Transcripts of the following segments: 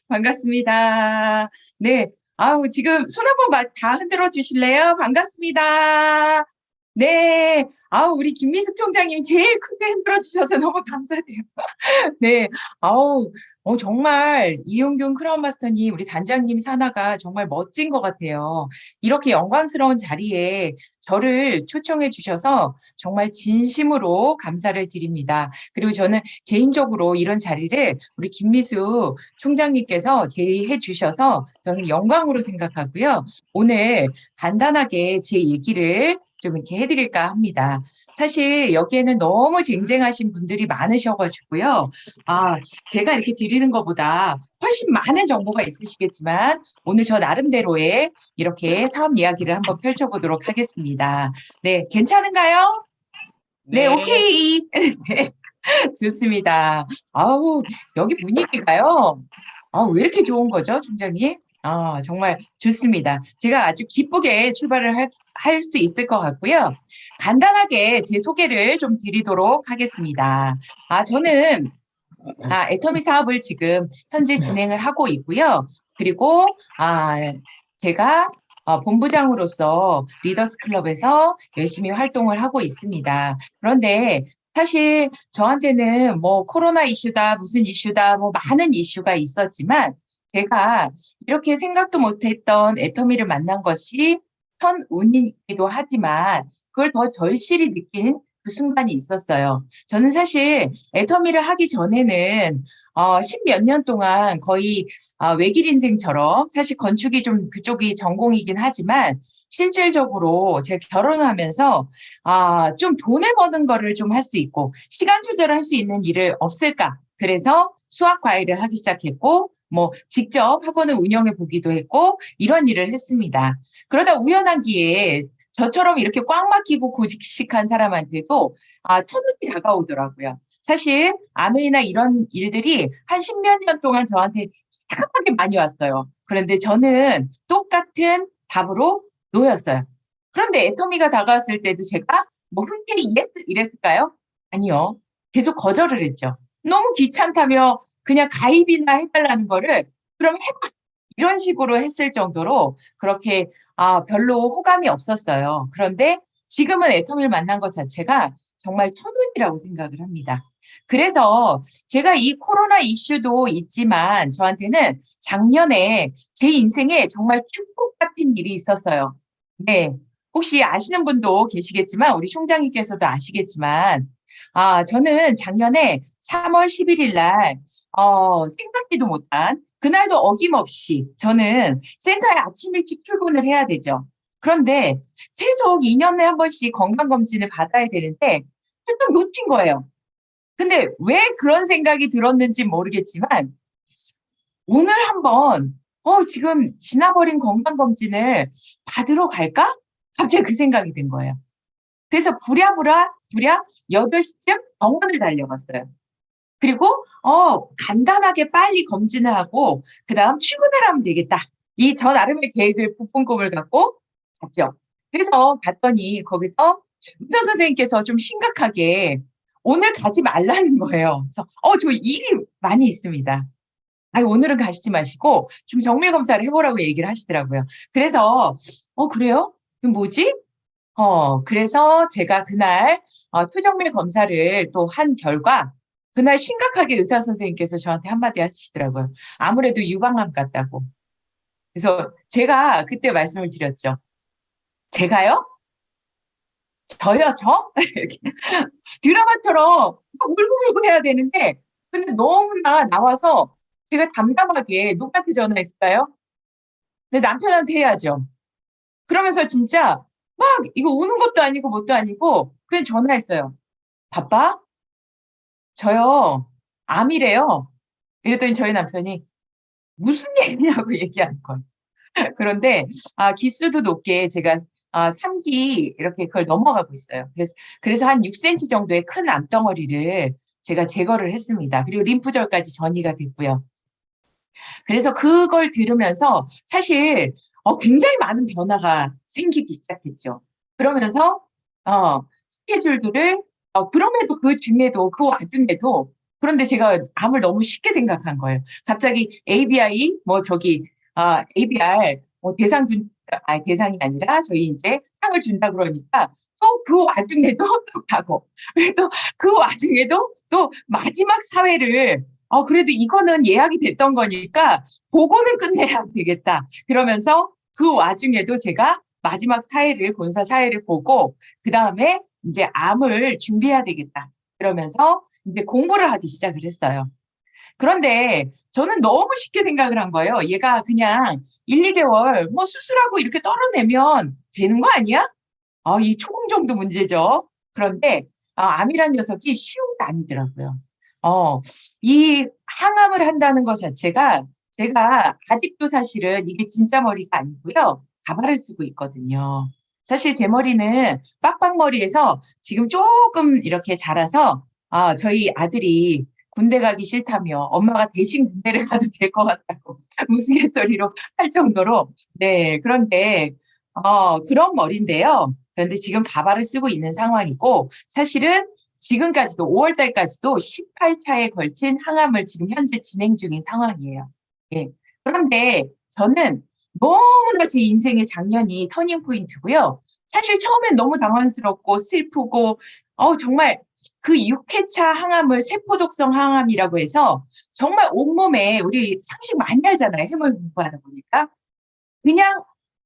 반갑습니다. 네. 아우, 지금 손 한번 다 흔들어 주실래요? 반갑습니다. 네. 아우, 우리 김미숙 총장님 제일 크게 흔들어 주셔서 너무 감사드려요. 네. 아우, 정말 이용균 크라운 마스터님, 우리 단장님 사나가 정말 멋진 것 같아요. 이렇게 영광스러운 자리에 저를 초청해 주셔서 정말 진심으로 감사를 드립니다. 그리고 저는 개인적으로 이런 자리를 우리 김미숙 총장님께서 제의해 주셔서 저는 영광으로 생각하고요. 오늘 간단하게 제 얘기를 좀 이렇게 해드릴까 합니다. 사실 여기에는 너무 쟁쟁하신 분들이 많으셔가지고요. 아, 제가 이렇게 드리는 것보다 훨씬 많은 정보가 있으시겠지만 오늘 저 나름대로의 이렇게 사업 이야기를 한번 펼쳐보도록 하겠습니다. 네, 괜찮은가요? 네, 네, 오케이. 네, 좋습니다. 아우, 여기 분위기가요. 아, 왜 이렇게 좋은 거죠, 총장님? 아, 정말 좋습니다. 제가 아주 기쁘게 출발을 할 수 있을 것 같고요. 간단하게 제 소개를 좀 드리도록 하겠습니다. 저는 애터미 사업을 지금 현재 진행을 하고 있고요. 그리고 제가 본부장으로서 리더스 클럽에서 열심히 활동을 하고 있습니다. 그런데 사실 저한테는 뭐 코로나 이슈다, 무슨 이슈다, 뭐 많은 이슈가 있었지만 제가 이렇게 생각도 못했던 애터미를 만난 것이 천운이기도 하지만 그걸 더 절실히 느낀 그 순간이 있었어요. 저는 사실 애터미를 하기 전에는 십몇 년 동안 거의 외길 인생처럼 사실 건축이 좀 그쪽이 전공이긴 하지만 실질적으로 제가 결혼하면서 좀 돈을 버는 거를 좀 할 수 있고 시간 조절할 수 있는 일을 없을까? 그래서 수학 과외를 하기 시작했고 뭐 직접 학원을 운영해 보기도 했고 이런 일을 했습니다. 그러다 우연한 기회에 저처럼 이렇게 꽉 막히고 고직식한 사람한테도 천운이 다가오더라고요. 사실 아메이나 이런 일들이 한 십몇 년 동안 저한테 이상하게 많이 왔어요. 그런데 저는 똑같은 답으로 놓였어요. 그런데 애터미가 다가왔을 때도 제가 뭐 흔쾌히 예스 이랬을까요? 아니요. 계속 거절을 했죠. 너무 귀찮다며 그냥 가입이나 해달라는 거를 그럼 해봐. 이런 식으로 했을 정도로 그렇게 별로 호감이 없었어요. 그런데 지금은 애터미를 만난 것 자체가 정말 천운이라고 생각을 합니다. 그래서 제가 이 코로나 이슈도 있지만 저한테는 작년에 제 인생에 정말 축복 같은 일이 있었어요. 네. 혹시 아시는 분도 계시겠지만 우리 총장님께서도 아시겠지만 저는 작년에 3월 11일 날 생각지도 못한 그날도 어김없이 저는 센터에 아침 일찍 출근을 해야 되죠. 그런데 계속 2년에 한 번씩 건강검진을 받아야 되는데 좀 놓친 거예요. 근데 왜 그런 생각이 들었는지 모르겠지만 오늘 한번 지금 지나버린 건강검진을 받으러 갈까? 갑자기 그 생각이 든 거예요. 그래서 부랴 8시쯤 병원을 달려갔어요. 그리고 간단하게 빨리 검진을 하고 그다음 출근을 하면 되겠다. 이 저 나름의 계획을 부푼 꿈을 갖고 갔죠. 그래서 갔더니 거기서 의사 선생님께서 좀 심각하게 오늘 가지 말라는 거예요. 그래서 저 일이 많이 있습니다. 아니, 오늘은 가시지 마시고 좀 정밀 검사를 해보라고 얘기를 하시더라고요. 그래서 그래요? 그럼 뭐지? 그래서 제가 그날 토정밀 검사를 또 한 결과 그날 심각하게 의사 선생님께서 저한테 한마디 하시더라고요. 아무래도 유방암 같다고. 그래서 제가 그때 말씀을 드렸죠. 제가요? 저요, 저? 이렇게 드라마처럼 막 울고불고 해야 되는데 근데 너무나 나와서 제가 담담하게 누구한테 전화했을까요? 내 남편한테 해야죠. 그러면서 진짜 막 이거 우는 것도 아니고 뭣도 아니고 그냥 전화했어요. 바빠? 저요, 암이래요. 이랬더니 저희 남편이 무슨 얘기냐고 얘기하는 거예요. 그런데 기수도 높게 제가 3기 이렇게 그걸 넘어가고 있어요. 그래서 한 6cm 정도의 큰 암덩어리를 제가 제거를 했습니다. 그리고 림프절까지 전이가 됐고요. 그래서 그걸 들으면서 사실 굉장히 많은 변화가 생기기 시작했죠. 그러면서 스케줄들을 그럼에도 그 중에도 그 와중에도 그런데 제가 암을 너무 쉽게 생각한 거예요. 갑자기 ABI 뭐 저기 ABR 뭐 대상이 아니라 저희 인제 상을 준다 그러니까 또 그 와중에도 또 가고 또 그 와중에도 또 마지막 사회를 그래도 이거는 예약이 됐던 거니까 '보고는 끝내야 되겠다.' 그러면서 그 와중에도 제가 마지막 사회를 본사 사회를 보고 그다음에 인제 '암을 준비해야 되겠다.' 그러면서 인제 공부를 하기 시작을 했어요. 그런데 저는 너무 쉽게 생각을 한 거예요. '얘가 그냥 1-2 개월 뭐 수술하고 이렇게 떨어내면 되는 거 아니야?' 이 초공정도 문제죠. 그런데 암이란 녀석이 쉬운 게 아니더라고요. 어 이 항암을 한다는 것 자체가 제가 아직도 사실은 이게 진짜 머리가 아니고요. 가발을 쓰고 있거든요. 사실 제 머리는 빡빡머리에서 지금 쪼끔 이렇게 자라서 저희 아들이 군대 가기 싫다며 엄마가 대신 군대를 가도 될 것 같다고 우스갯소리로 할 정도로 네 그런데 그런 머리인데요. 그런데 지금 가발을 쓰고 있는 상황이고 사실은 지금까지도 5월 달까지도 18 차에 걸친 항암을 지금 현재 진행 중인 상황이에요. 예. 그런데 저는 너무나 제 인생의 작년이 터닝 포인트고요. 사실 처음엔 너무 당황스럽고 슬프고 정말 그 6 회차 항암을 세포 독성 항암이라고 해서 정말 온몸에 우리 상식 많이 알잖아요, 해물 공부하다 보니까. 그냥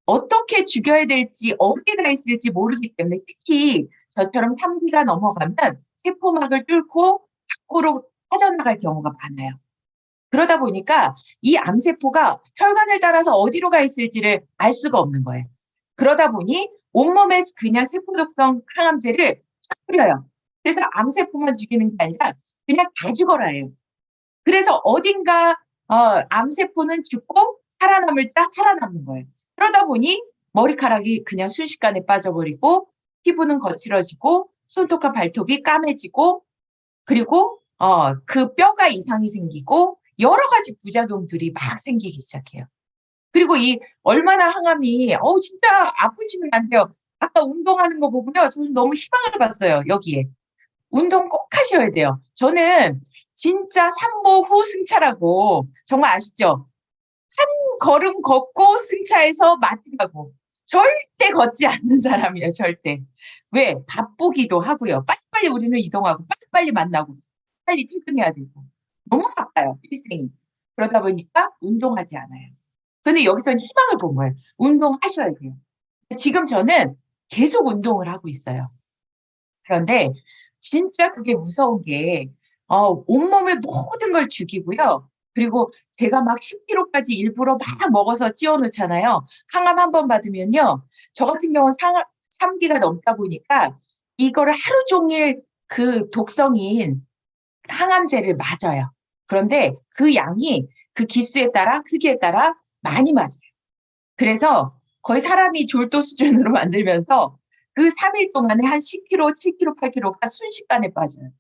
어떻게 죽여야 될지 어디가 있을지 모르기 때문에 특히 저처럼 3 기가 넘어가면 세포막을 뚫고 밖으로 빠져나갈 경우가 많아요. 그러다 보니까 이 암세포가 혈관을 따라서 어디로 가 있을지를 알 수가 없는 거예요. 그러다 보니 온몸에 그냥 세포독성 항암제를 쫙 뿌려요. 그래서 암세포만 죽이는 게 아니라 그냥 다 죽어라예요. 그래서 어딘가 암세포는 죽고 살아남을 자 살아남는 거예요. 그러다 보니 머리카락이 그냥 순식간에 빠져버리고 피부는 거칠어지고 손톱과 발톱이 까매지고 그리고 그 뼈가 이상이 생기고 여러 가지 부작용들이 막 생기기 시작해요. 그리고 이 얼마나 항암이 진짜 아프시면 안 돼요. 아까 운동하는 거 보고요. 저는 너무 희망을 봤어요, 여기에. 운동 꼭 하셔야 돼요. 저는 진짜 산보 후 승차라고 정말 아시죠? 한 걸음 걷고 승차해서 마트 가고 절대 걷지 않는 사람이에요, 절대. 왜? 바쁘기도 하고요. 빨리빨리 우리는 이동하고 빨리빨리 만나고 빨리 퇴근해야 되고 너무 바빠요, 일생이. 그러다 보니까 운동하지 않아요. 근데 여기서는 희망을 본 거예요. 운동하셔야 돼요. 지금 저는 계속 운동을 하고 있어요. 그런데 진짜 그게 무서운 게 온몸의 모든 걸 죽이고요. 그리고 제가 막 10 킬로까지 일부러 막 먹어서 찌워 놓잖아요. 항암 1번 받으면요. 저 같은 경우는 상하 3 기가 넘다 보니까 이거를 하루 종일 그 독성인 항암제를 맞아요. 그런데 그 양이 그 기수에 따라 크기에 따라 많이 맞아요. 그래서 거의 사람이 졸도 수준으로 만들면서 그 3일 동안에 한 10 킬로, 7 킬로, 8 킬로가 순식간에 빠져요.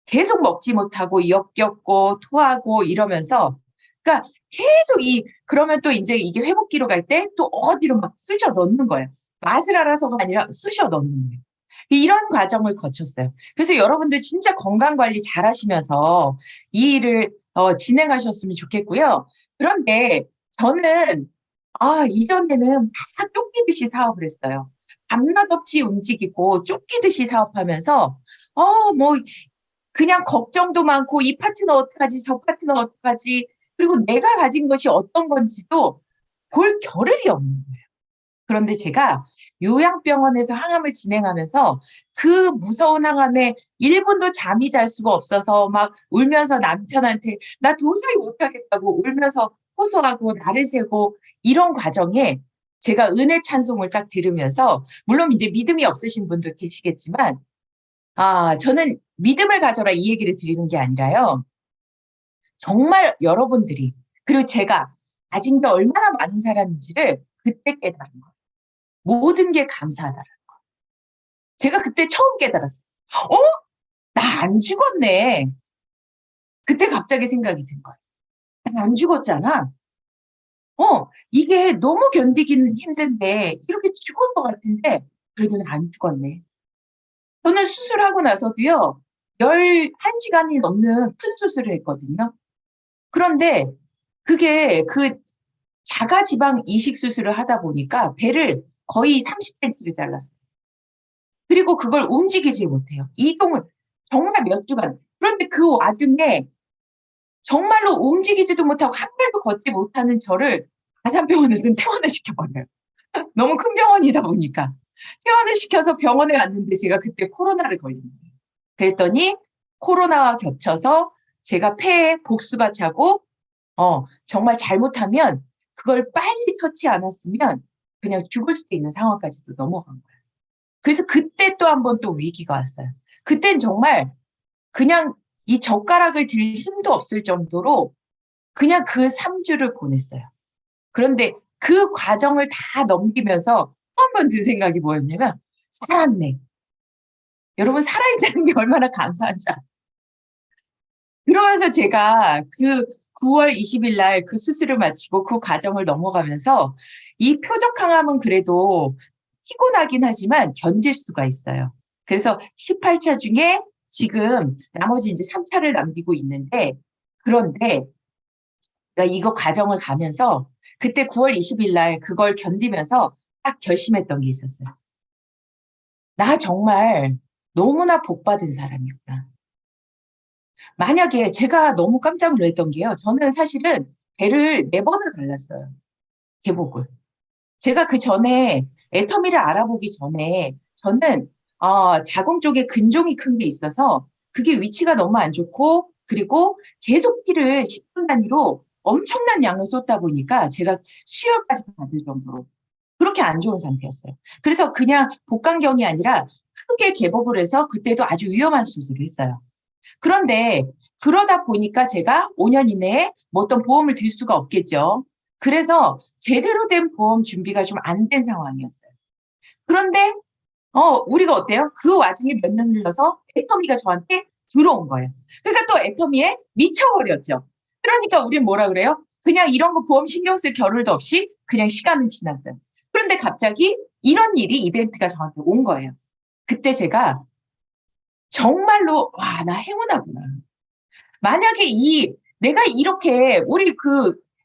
계속 먹지 못하고 역겹고 토하고 이러면서 그러니까 계속 그러면 또 인제 이게 회복기로 갈 때 또 어디로 막 쑤셔 넣는 거예요. 맛을 알아서가 아니라 쑤셔 넣는 거예요. 이런 과정을 거쳤어요. 그래서 여러분들 진짜 건강 관리 잘하시면서 이 일을 진행하셨으면 좋겠고요. 그런데 저는 이전에는 막 쫓기듯이 사업을 했어요. 밤낮 없이 움직이고 쫓기듯이 사업하면서 뭐 그냥 걱정도 많고 '이 파트너 어떡하지? 저 파트너 어떡하지?' 그리고 내가 가진 것이 어떤 건지도 볼 겨를이 없는 거예요. 그런데 제가 요양병원에서 항암을 진행하면서 그 무서운 항암에 1 분도 잠이 잘 수가 없어서 막 울면서 남편한테 "나 도저히 못하겠다."고 울면서 호소하고 날을 새고 이런 과정에 제가 은혜 찬송을 딱 들으면서 물론 인제 믿음이 없으신 분도 계시겠지만 저는 "믿음을 가져라." 이 얘기를 드리는 게 아니라요. 정말 여러분들이 그리고 제가 가진 게 얼마나 많은 사람인지를 그때 깨달은 거예요. 모든 게 감사하다라는 거. 제가 그때 처음 깨달았어요. '어? 나 안 죽었네.' 그때 갑자기 생각이 든 거예요. '나 안 죽었잖아. 이게 너무 견디기는 힘든데 이렇게 죽을 것 같은데 그래도 나 안 죽었네.' 저는 수술하고 나서도요. 11시간이 넘는 큰 수술을 했거든요. 그런데 그게 자가지방 이식 수술을 하다 보니까 배를 거의 30cm를 잘랐어요. 그리고 그걸 움직이지 못해요. 이동을 정말 몇 주간. 그런데 그 와중에 정말로 움직이지도 못하고 한 발도 걷지 못하는 저를 아산병원에서는 퇴원을 시켜버려요. 너무 큰 병원이다 보니까. 퇴원을 시켜서 병원에 갔는데 제가 그때 코로나를 걸린 거예요. 그랬더니 코로나와 겹쳐서 제가 폐에 복수가 차고 정말 잘못하면 그걸 빨리 처치 않았으면 그냥 죽을 수도 있는 상황까지도 넘어간 거예요. 그래서 그때 또 한 번 또 위기가 왔어요. 그땐 정말 그냥 이 젓가락을 들 힘도 없을 정도로 그냥 그 3주를 보냈어요. 그런데 그 과정을 다 넘기면서 또 한 번 든 생각이 뭐였냐면 '살았네.' 여러분 살아있다는 게 얼마나 감사한 줄 아세요? 그러면서 제가 그 9월 20일 날 그 수술을 마치고 그 과정을 넘어가면서 이 표적 항암은 그래도 피곤하긴 하지만 견딜 수가 있어요. 그래서 18차 중에 지금 나머지 인제 3차를 남기고 있는데 그런데 그러니까 이거 과정을 가면서 그때 9월 20일 날 그걸 견디면서 딱 결심했던 게 있었어요. '나 정말 너무나 복 받은 사람이구나.' 만약에 제가 너무 깜짝 놀랐던 게요. 저는 사실은 배를 4 번을 갈랐어요, 개복을. 제가 그전에 애터미를 알아보기 전에 저는 자궁 쪽에 근종이 큰 게 있어서 그게 위치가 너무 안 좋고 그리고 계속 피를 10분 단위로 엄청난 양을 쏟다 보니까 제가 수혈까지 받을 정도로 그렇게 안 좋은 상태였어요. 그래서 그냥 복강경이 아니라 크게 개복을 해서 그때도 아주 위험한 수술을 했어요. 그런데 그러다 보니까 제가 5년 이내에 뭐 어떤 보험을 들 수가 없겠죠. 그래서 제대로 된 보험 준비가 좀 안 된 상황이었어요. 그런데 우리가 어때요? 그 와중에 몇 년 흘러서 애터미가 저한테 들어온 거예요. 그러니까 또 애터미에 미쳐 버렸죠. 그러니까 우린 뭐라 그래요? 그냥 이런 거 보험 신경 쓸 겨를도 없이 그냥 시간은 지났어요. 그런데 갑자기 이런 일이 이벤트가 저한테 온 거예요. 그때 제가 정말로 '와 나 행운아구나.' 만약에 내가 이렇게 우리 해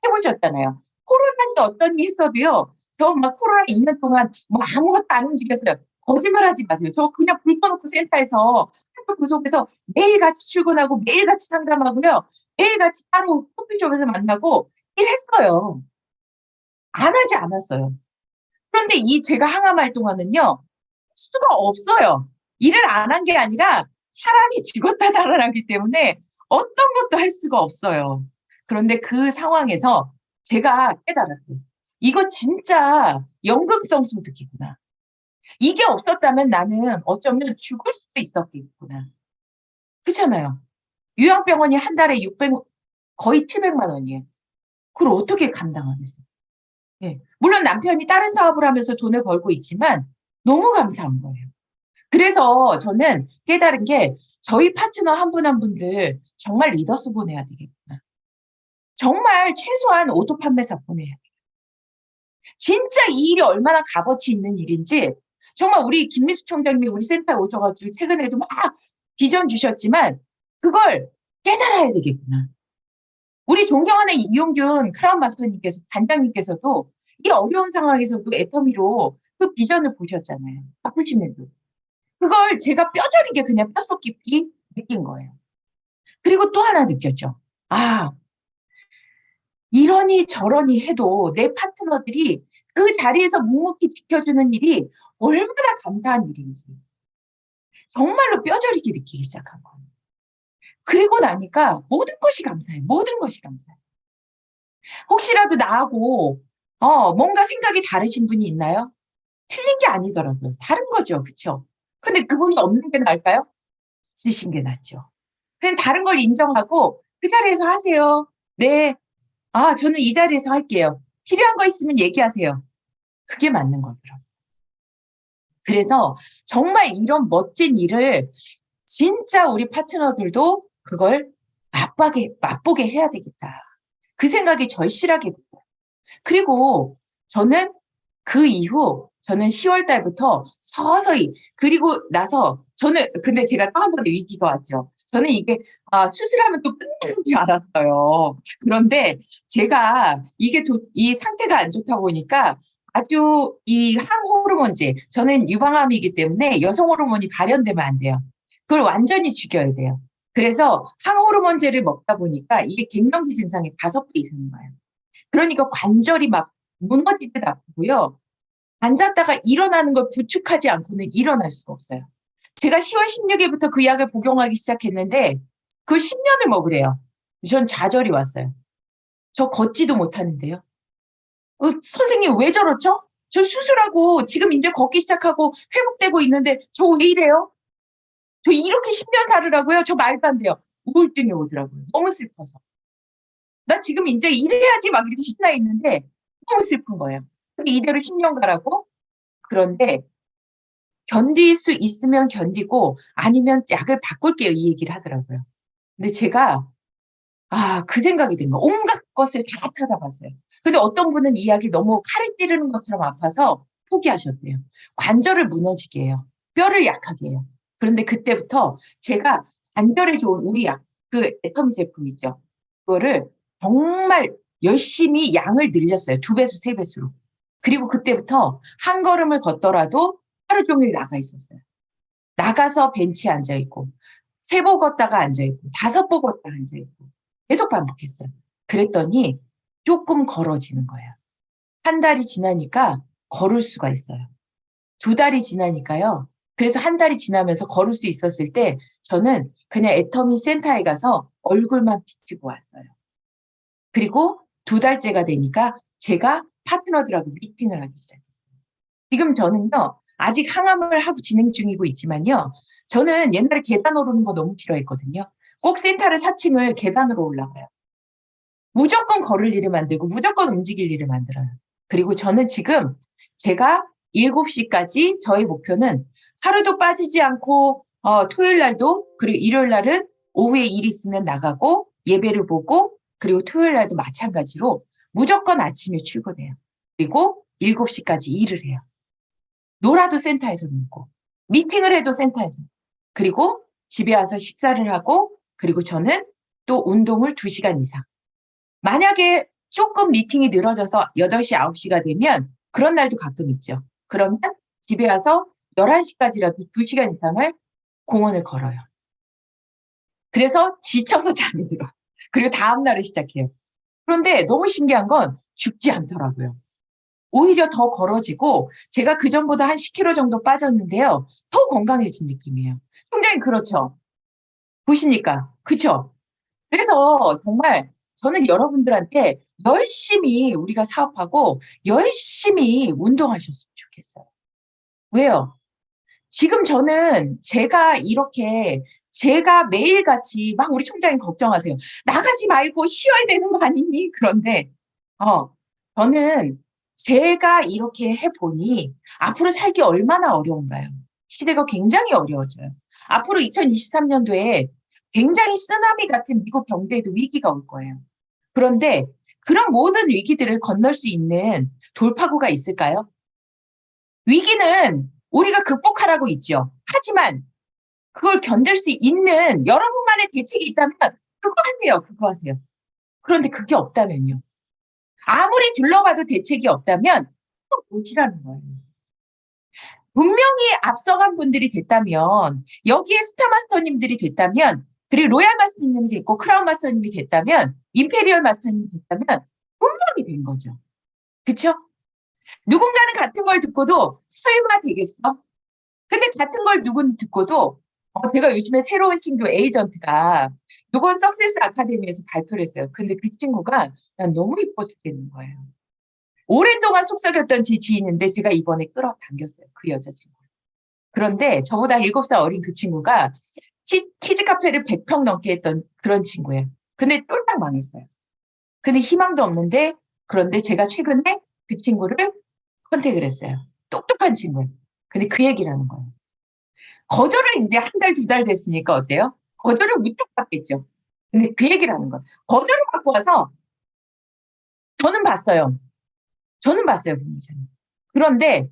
보셨잖아요. 코로나니 어떠니 했어도요. 저 막 코로나 2년 동안 뭐 아무것도 안 움직였어요. 거짓말하지 마세요. 저 그냥 불 꺼 놓고 센터에서 학교 구석에서 매일같이 출근하고 매일같이 상담하고요. 매일같이 따로 커피숍에서 만나고 일했어요. 안 하지 않았어요. 그런데 제가 항암 활동하는요. 수가 없어요. 일을 안 한 게 아니라 사람이 죽었다 살아나기 때문에 어떤 것도 할 수가 없어요. 그런데 그 상황에서 제가 깨달았어요. '이거 진짜 연금성 소득이구나. 이게 없었다면 나는 어쩌면 죽을 수도 있었겠구나.' 그렇잖아요. 요양병원이 한 달에 600 거의 700만 원이에요. 그걸 어떻게 감당하겠어요. 예. 물론 남편이 다른 사업을 하면서 돈을 벌고 있지만 너무 감사한 거예요. 그래서 저는 깨달은 게 저희 파트너 한 분 한 분들 정말 리더스 보내야 되겠구나. 정말 최소한 오토 판매사 보내야 돼요. 진짜 이 일이 얼마나 값어치 있는 일인지 정말 우리 김미수 총장님이 우리 센터에 오셔 가지고 최근에도 막 비전 주셨지만 그걸 깨달아야 되겠구나. 우리 존경하는 이용균 크라운 마스터님께서 단장님께서도 이 어려운 상황에서도 애터미로 그 비전을 보셨잖아요, 아프심에도. 그걸 제가 뼈저리게 그냥 뼛속 깊이 느낀 거예요. 그리고 또 하나 느꼈죠. '아 이러니 저러니 해도 내 파트너들이 그 자리에서 묵묵히 지켜주는 일이 얼마나 감사한 일인지 정말로 뼈저리게 느끼기 시작한 거예요. 그리고 나니까 모든 것이 감사해요. 모든 것이 감사해요. 혹시라도 나하고 뭔가 생각이 다르신 분이 있나요? 틀린 게 아니더라고요. 다른 거죠. 그쵸? 근데 그분이 없는 게 나을까요? 있으신 게 낫죠. 그냥 다른 걸 인정하고 그 자리에서 하세요. 네. "아 저는 이 자리에서 할게요. 필요한 거 있으면 얘기하세요." 그게 맞는 거더라고요. 그래서 정말 이런 멋진 일을 진짜 우리 파트너들도 그걸 맛보게 해야 되겠다. 그 생각이 절실하게 들어요. 그리고 저는 그 이후 저는 10월 달부터 서서히 그리고 나서 저는 근데 제가 또 한 번의 위기가 왔죠. 저는 이게 수술하면 또 끝나는 줄 알았어요. 그런데 제가 이게 이 상태가 안 좋다 보니까 아주 이 항호르몬제, 저는 유방암이기 때문에 여성 호르몬이 발현되면 안 돼요. 그걸 완전히 죽여야 돼요. 그래서 항호르몬제를 먹다 보니까 이게 갱년기 증상이 5배 이상인 거예요. 그러니까 관절이 막 무너지듯 아프고요. 앉았다가 일어나는 걸 부축하지 않고는 일어날 수가 없어요. 제가 10월 16일부터 그 약을 복용하기 시작했는데 그걸 10년을 먹으래요. 전 좌절이 왔어요. 저 걷지도 못하는데요. 선생님 왜 저렇죠? 저 수술하고 지금 이제 걷기 시작하고 회복되고 있는데 저 왜 이래요? 저 이렇게 10년 살으라고요? 저 말도 안 돼요. 우울증이 오더라고요. 너무 슬퍼서. 나 지금 이제 일해야지 막 이렇게 신나 있는데 너무 슬픈 거예요. 근데 이대로 10년 가라고? 그런데 견딜 수 있으면 견디고 아니면 약을 바꿀게요. 이 얘기를 하더라고요. 근데 제가 그 생각이 든 거예요. 온갖 것을 다 찾아봤어요. 근데 어떤 분은 이 약이 너무 칼을 찌르는 것처럼 아파서 포기하셨대요. 관절을 무너지게 해요. 뼈를 약하게 해요. 그런데 그때부터 제가 관절에 좋은 우리 약, 그 애터미 제품 있죠. 그거를 정말 열심히 양을 늘렸어요. 2배수, 3배수로. 그리고 그때부터 한 걸음을 걷더라도 하루 종일 나가 있었어요. 나가서 벤치에 앉아 있고, 3보 걷다가 앉아 있고, 5보 걷다가 앉아 있고, 계속 반복했어요. 그랬더니 조금 걸어지는 거예요. 한 달이 지나니까 걸을 수가 있어요. 2달이 지나니까요. 그래서 한 달이 지나면서 걸을 수 있었을 때 저는 그냥 애터미 센터에 가서 얼굴만 비치고 왔어요. 그리고 2달째가 되니까 제가 파트너들하고 미팅을 하기 시작했어요. 지금 저는요, 아직 항암을 하고 진행 중이고 있지만요, 저는 옛날에 계단 오르는 거 너무 싫어했거든요. 꼭 센터를 4층을 계단으로 올라가요. 무조건 걸을 일을 만들고 무조건 움직일 일을 만들어요. 그리고 저는 지금 제가 7시까지 저의 목표는 하루도 빠지지 않고 토요일 날도 그리고 일요일 날은 오후에 일 있으면 나가고 예배를 보고 그리고 토요일 날도 마찬가지로 무조건 아침에 출근해요. 그리고 7시까지 일을 해요. 놀아도 센터에서 놀고 미팅을 해도 센터에서 그리고 집에 와서 식사를 하고 그리고 저는 또 운동을 2시간 이상 만약에 조금 미팅이 늘어져서 8시, 9시가 되면 그런 날도 가끔 있죠. 그러면 집에 와서 11시까지라도 2시간 이상을 공원을 걸어요. 그래서 지쳐서 잠이 들어요. 그리고 다음 날을 시작해요. 그런데 너무 신기한 건 죽지 않더라고요. 오히려 더 걸어지고 제가 그전보다 한 10kg 정도 빠졌는데요. 더 건강해진 느낌이에요. 총장님 그렇죠? 보시니까. 그쵸? 그래서 정말 저는 여러분들한테 열심히 우리가 사업하고 열심히 운동하셨으면 좋겠어요. 왜요? 지금 저는 제가 매일같이 막 우리 총장님 걱정하세요. 나가지 말고 쉬어야 되는 거 아니니? 그런데, 어, 저는 제가 이렇게 해보니 앞으로 살기 얼마나 어려운가요? 시대가 굉장히 어려워져요. 앞으로 2023년도에 굉장히 쓰나미 같은 미국 경제에도 위기가 올 거예요. 그런데 그런 모든 위기들을 건널 수 있는 돌파구가 있을까요? 위기는 우리가 극복하라고 있죠. 하지만 그걸 견딜 수 있는 여러분만의 대책이 있다면 그거 하세요. 그거 하세요. 그런데 그게 없다면요. 아무리 둘러봐도 대책이 없다면 또 보시라는 거예요. 분명히 앞서간 분들이 됐다면 여기에 스타 마스터님들이 됐다면 그리고 로얄 마스터님이 됐고 크라운 마스터님이 됐다면 임페리얼 마스터님이 됐다면 분명히 된 거죠. 그렇죠? 누군가는 같은 걸 듣고도 설마 되겠어? 근데 같은 걸 누군 듣고도 제가 요즘에 새로운 친구 에이전트가 이번 석세스 아카데미에서 발표를 했어요. 근데 그 친구가 난 너무 이뻐 죽겠는 거예요. 오랜동안 속삭였던 제 지인인데 제가 이번에 끌어당겼어요. 그 여자친구. 그런데 저보다 7살 어린 그 친구가 키즈 카페를 100평 넘게 했던 그런 친구예요. 근데 쫄딱 망했어요. 근데 희망도 없는데 그런데 제가 최근에 그 친구를 컨택을 했어요. 똑똑한 친구예요. 근데 그 얘기를 하는 거예요. 거절을 이제 한 달, 2달 됐으니까 어때요? 거절을 무척 받겠죠. 근데 그 얘기를 하는 거예요. 거절을 받고 와서 저는 봤어요. 저는 봤어요, 부모님. 그런데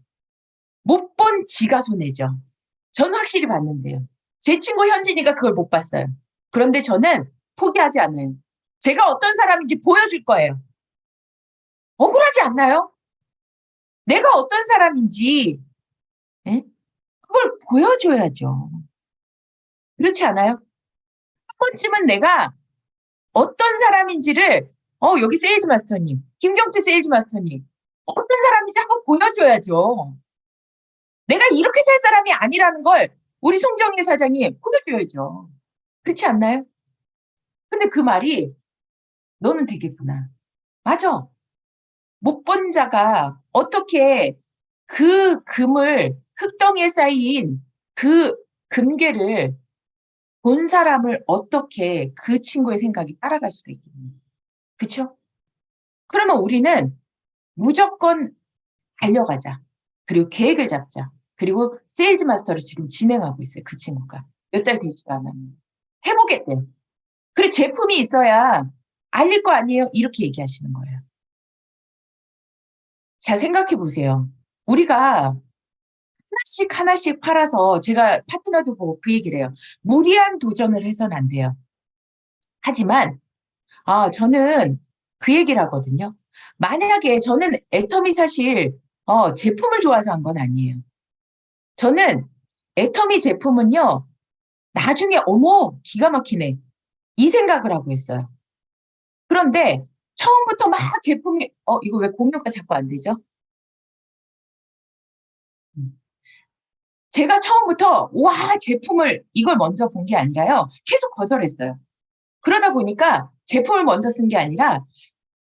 못 본 지가 손해죠. 저는 확실히 봤는데요. 제 친구 현진이가 그걸 못 봤어요. 그런데 저는 포기하지 않아요. 제가 어떤 사람인지 보여줄 거예요. 억울하지 않나요? 내가 어떤 사람인지, 예? 그걸 보여줘야죠. 그렇지 않아요? 한 번쯤은 내가 어떤 사람인지를, 여기 세일즈 마스터님, 김경태 세일즈 마스터님, 어떤 사람인지 한번 보여줘야죠. 내가 이렇게 살 사람이 아니라는 걸 우리 송정혜 사장님 보여줘야죠. 그렇지 않나요? 근데 그 말이 너는 되겠구나. 맞아. 못 본 자가 어떻게 그 금을 흙덩이에 쌓인 그 금괴를 본 사람을 어떻게 그 친구의 생각이 따라갈 수가 있겠니? 그쵸? 그러면 우리는 무조건 달려가자. 그리고 계획을 잡자. 그리고 세일즈 마스터를 지금 진행하고 있어요. 그 친구가. 몇 달 되지도 않았는데. 해보겠대요. 그리고 제품이 있어야 알릴 거 아니에요? 이렇게 얘기하시는 거예요. 자, 생각해 보세요. 우리가 하나씩 하나씩 팔아서 제가 파트너도 보고 그 얘기를 해요. 무리한 도전을 해서는 안 돼요. 하지만 저는 그 얘기를 하거든요. 만약에 저는 애텀이 사실 제품을 좋아서 한 건 아니에요. 저는 애터미 제품은요. 나중에 '어머 기가 막히네.' 이 생각을 하고 했어요. 그런데 처음부터 막 제품이 이거 왜 공유가 자꾸 안 되죠? 음. 제가 처음부터 와 제품을 이걸 먼저 본 게 아니라요. 계속 거절했어요. 그러다 보니까 제품을 먼저 쓴 게 아니라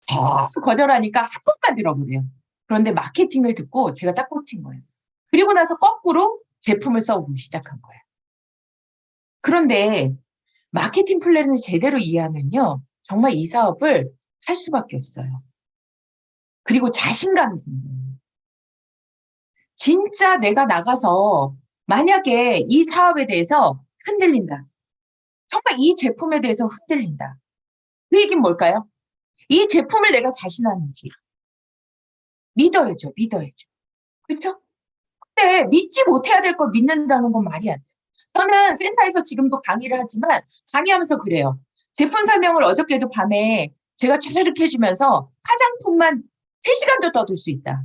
계속 거절하니까 한 번만 들어보래요. 그런데 마케팅을 듣고 제가 딱 꽂힌 거예요. 그리고 나서 거꾸로 제품을 써 보기 시작한 거예요. 그런데 마케팅 플랜을 제대로 이해하면요. 정말 이 사업을 할 수밖에 없어요. 그리고 자신감이 생겨요. 진짜 내가 나가서 만약에 이 사업에 대해서 흔들린다. 정말 이 제품에 대해서 흔들린다. 그 얘기는 뭘까요? 이 제품을 내가 자신하는지 믿어야죠, 믿어야죠. 그쵸? 근데 믿지 못해야 될 걸 믿는다는 건 말이 안 돼요. 저는 센터에서 지금도 강의를 하지만 강의하면서 그래요. 제품 설명을 어저께도 밤에 제가 촤르륵 해 주면서 화장품만 3 시간도 떠들 수 있다.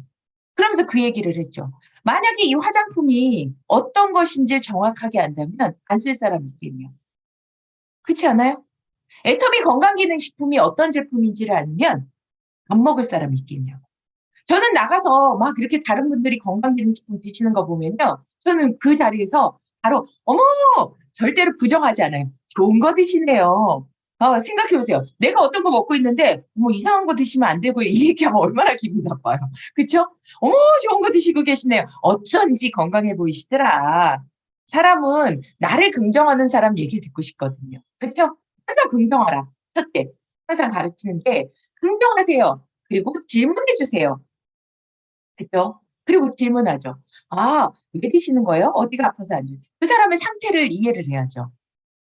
그러면서 그 얘기를 했죠. 만약에 이 화장품이 어떤 것인지를 정확하게 안다면 안 쓸 사람이 있겠냐. 그렇지 않아요? 애터미 건강기능식품이 어떤 제품인지를 알면 안 먹을 사람이 있겠냐고. 저는 나가서 막 이렇게 다른 분들이 건강기능식품 드시는 거 보면요. 저는 그 자리에서 바로 "어머!" 절대로 부정하지 않아요. 좋은 거 드시네요. 생각해 보세요. 내가 어떤 거 먹고 있는데 "어머 이상한 거 드시면 안 되고요." 이 얘기하면 얼마나 기분 나빠요. 그쵸? "어머 좋은 거 드시고 계시네요. 어쩐지 건강해 보이시더라." 사람은 나를 긍정하는 사람 얘기를 듣고 싶거든요. 그쵸? 항상 긍정하라. 첫째, 항상 가르치는 게 긍정하세요. 그리고 질문해 주세요. 그죠? 그리고 질문하죠. "아 왜 드시는 거예요? 어디가 아파서 안 좋" 그 사람의 상태를 이해를 해야죠.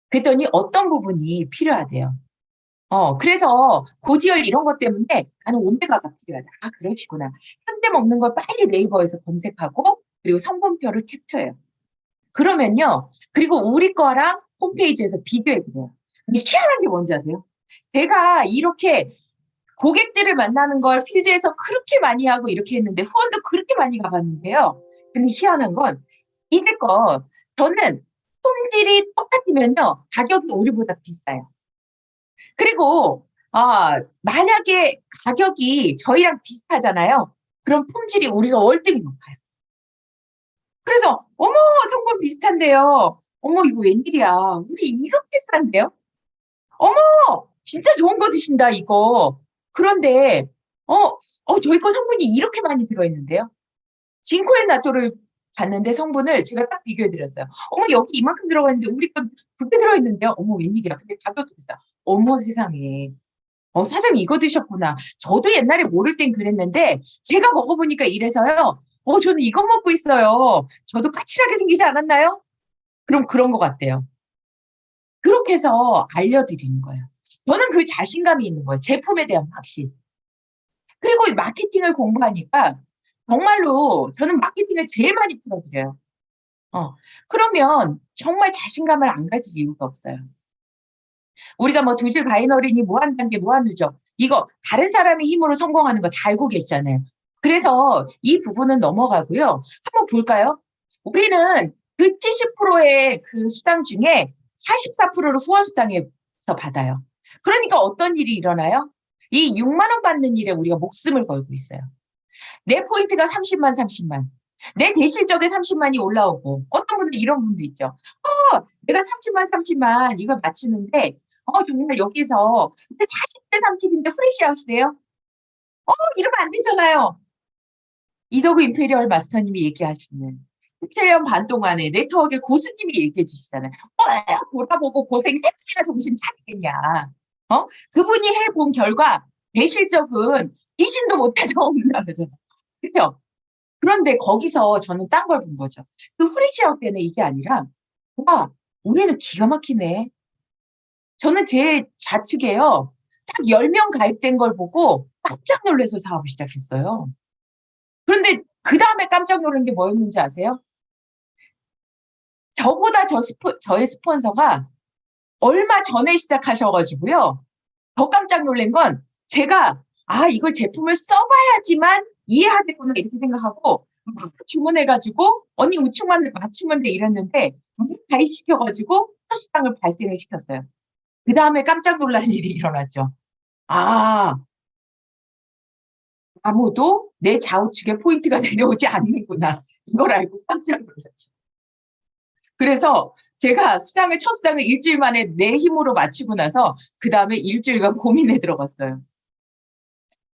그랬더니 어떤 부분이 필요하대요. 그래서 고지혈 이런 것 때문에 "나는 오메가가 필요하다." "아 그러시구나." 현대 먹는 걸 빨리 네이버에서 검색하고 그리고 성분표를 캡처해요. 그러면요. 그리고 우리 거랑 홈페이지에서 비교해 드려요. 근데 희한한 게 뭔지 아세요? 제가 이렇게 고객들을 만나는 걸 필드에서 그렇게 많이 하고 이렇게 했는데 후원도 그렇게 많이 가 봤는데요. 근데 희한한 건 이제껏 저는 품질이 똑같으면요. 가격이 우리보다 비싸요. 그리고 만약에 가격이 저희랑 비슷하잖아요. 그럼 품질이 우리가 월등히 높아요. 그래서 "어머 성분 비슷한데요. 어머 이거 웬일이야. 우리 이렇게 싼데요? 어머 진짜 좋은 거 드신다 이거." 그런데 어 저희 거 성분이 이렇게 많이 들어 있는데요. 진코엔 나토를 봤는데 성분을 제가 딱 비교해 드렸어요. "어머 여기 이만큼 들어가 있는데 우리 건 그렇게 들어 있는데요. 어머 웬일이야. 근데 가격도 비싸." 어머 세상에. 사장님 이거 드셨구나. 저도 옛날에 모를 땐 그랬는데 제가 먹어 보니까 이래서요. 저는 이거 먹고 있어요. 저도 까칠하게 생기지 않았나요? 그럼 그런 것 같대요. 그렇게 해서 알려 드리는 거예요. 저는 그 자신감이 있는 거예요, 제품에 대한 확신. 그리고 이 마케팅을 공부하니까 정말로 저는 마케팅을 제일 많이 풀어 드려요. 어. 그러면 정말 자신감을 안 가질 이유가 없어요. 우리가 뭐 두 줄 바이너리니 무한 단계, 무한 누적 이거 다른 사람의 힘으로 성공하는 거 다 알고 계시잖아요. 그래서 이 부분은 넘어가고요. 한번 볼까요? 우리는 그 70%의 그 수당 중에 44%를 후원 수당에서 받아요. 그러니까 어떤 일이 일어나요? 이 6만 원 받는 일에 우리가 목숨을 걸고 있어요. 내 포인트가 30만, 30만. 내 대실적에 30만이 올라오고 어떤 분들 이런 분도 있죠. 내가 30만, 30만 이걸 맞추는데 정말 여기서 근데 40대 30인데 프레시아웃이래요. 이러면 안 되잖아요. 이더그 임페리얼 마스터님이 얘기하시는 17년 반 동안에 네트워크의 고수님이 얘기해 주시잖아요. 돌아보고 고생했냐 정신 차리겠냐. 그분이 해본 결과 내 실적은 귀신도 못해서 없는다면서요. 그렇죠? 그런데 거기서 저는 딴 걸 본 거죠. 그 프레시아웃 때는 이게 아니라 와, 우리는 기가 막히네. 저는 제 좌측에요. 딱 10명 가입된 걸 보고 깜짝 놀라서 사업을 시작했어요. 그런데 그다음에 깜짝 놀란 게 뭐였는지 아세요? 저보다 저의 스폰서가 얼마 전에 시작하셔 가지고요. 더 깜짝 놀란 건 제가 '아 이걸 제품을 써 봐야지만 이해하겠구나.' 이렇게 생각하고 막 주문해 가지고 "언니 우측만 맞추면 돼." 이랬는데 가입시켜 가지고 수수당을 발생을 시켰어요. 그다음에 깜짝 놀랄 일이 일어났죠. '아 아무도 내 좌우측에 포인트가 내려오지 않는구나.' 이걸 알고 깜짝 놀랐죠. 그래서 제가 첫 수당을 일 주일 만에 내 힘으로 맞추고 나서 그다음에 일 주일간 고민에 들어갔어요.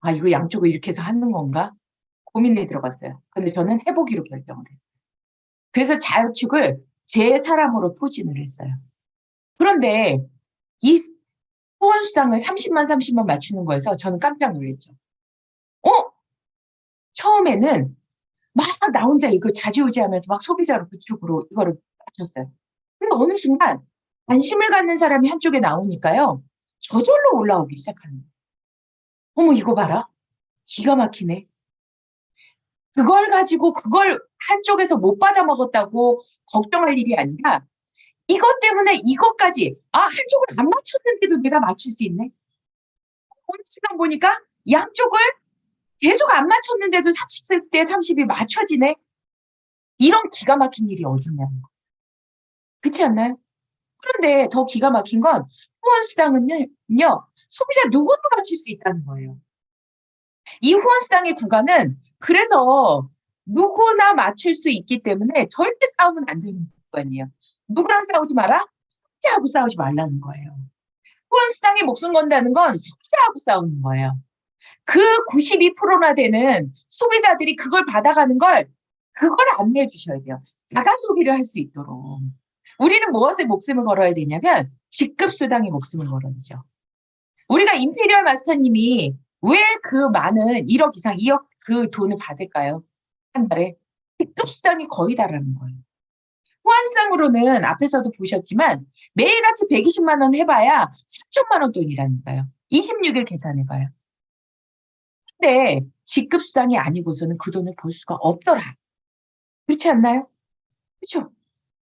'아 이거 양쪽을 이렇게 해서 하는 건가?' 고민에 들어갔어요. 근데 저는 해 보기로 결정을 했어요. 그래서 좌우측을 제 사람으로 포진을 했어요. 그런데 이 후원 수당을 30만, 30만 맞추는 거에서 저는 깜짝 놀랐죠. 어 처음에는 막 나 혼자 이거 좌지우지하면서 막 소비자로 그쪽으로 이거를 맞췄어요. 근데 어느 순간 관심을 갖는 사람이 한쪽에 나오니까요. 저절로 올라오기 시작하는 거예요. 어머 이거 봐라. 기가 막히네. 그걸 가지고 그걸 한쪽에서 못 받아 먹었다고 걱정할 일이 아니라 이것 때문에 이것까지 한쪽을 안 맞췄는데도 내가 맞출 수 있네. 어느 순간 보니까 양쪽을 계속 안 맞췄는데도 30대 30이 맞춰지네. 이런 기가 막힌 일이 어딨냐는 거. 그렇지 않나요? 그런데 더 기가 막힌 건 후원 수당은요 소비자 누구나 맞출 수 있다는 거예요. 이 후원 수당의 구간은 그래서 누구나 맞출 수 있기 때문에 절대 싸우면 안 되는 구간이에요. 누구랑 싸우지 마라? 소비자하고 싸우지 말라는 거예요. 후원 수당에 목숨 건다는 건 소비자하고 싸우는 거예요. 그 92%나 되는 소비자들이 그걸 받아가는 걸 그걸 안내해 주셔야 돼요. 자가 소비를 할 수 있도록. 우리는 무엇에 목숨을 걸어야 되냐면 직급 수당에 목숨을 걸어야 되죠. 우리가 임페리얼 마스터님이 왜 그 많은 1억 이상 2억 그 돈을 받을까요? 한 달에. 직급 수당이 거의 다라는 거예요. 후환상으로는 앞에서도 보셨지만 매일같이 120만 원 해봐야 4천만 원 돈이라니까요. 26일 계산해 봐요. 근데 직급 수당이 아니고서는 그 돈을 벌 수가 없더라. 그렇지 않나요? 그쵸?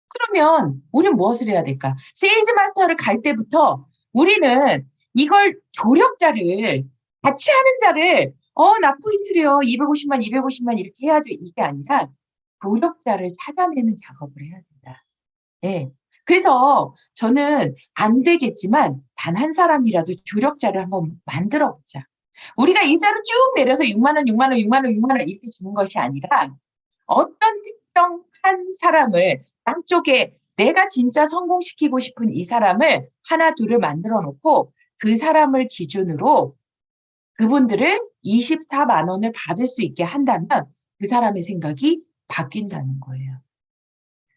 그러면 우리는 무엇을 해야 될까? 세일즈 마스터를 갈 때부터 우리는 이걸 조력자를 같이 하는 자를 나 포인트래요. 250만, 250만 이렇게 해야죠. 이게 아니라 조력자를 찾아내는 작업을 해야 된다. 예. 그래서 저는 안 되겠지만 단 한 사람이라도 조력자를 한번 만들어 보자. 우리가 일자로 쭉 내려서 6만 원, 6만 원, 6만 원, 6만 원 이렇게 주는 것이 아니라 어떤 특정 한 사람을 양쪽에 내가 진짜 성공시키고 싶은 이 사람을 하나 둘을 만들어 놓고 그 사람을 기준으로 그분들을 24만 원을 받을 수 있게 한다면 그 사람의 생각이 바뀐다는 거예요.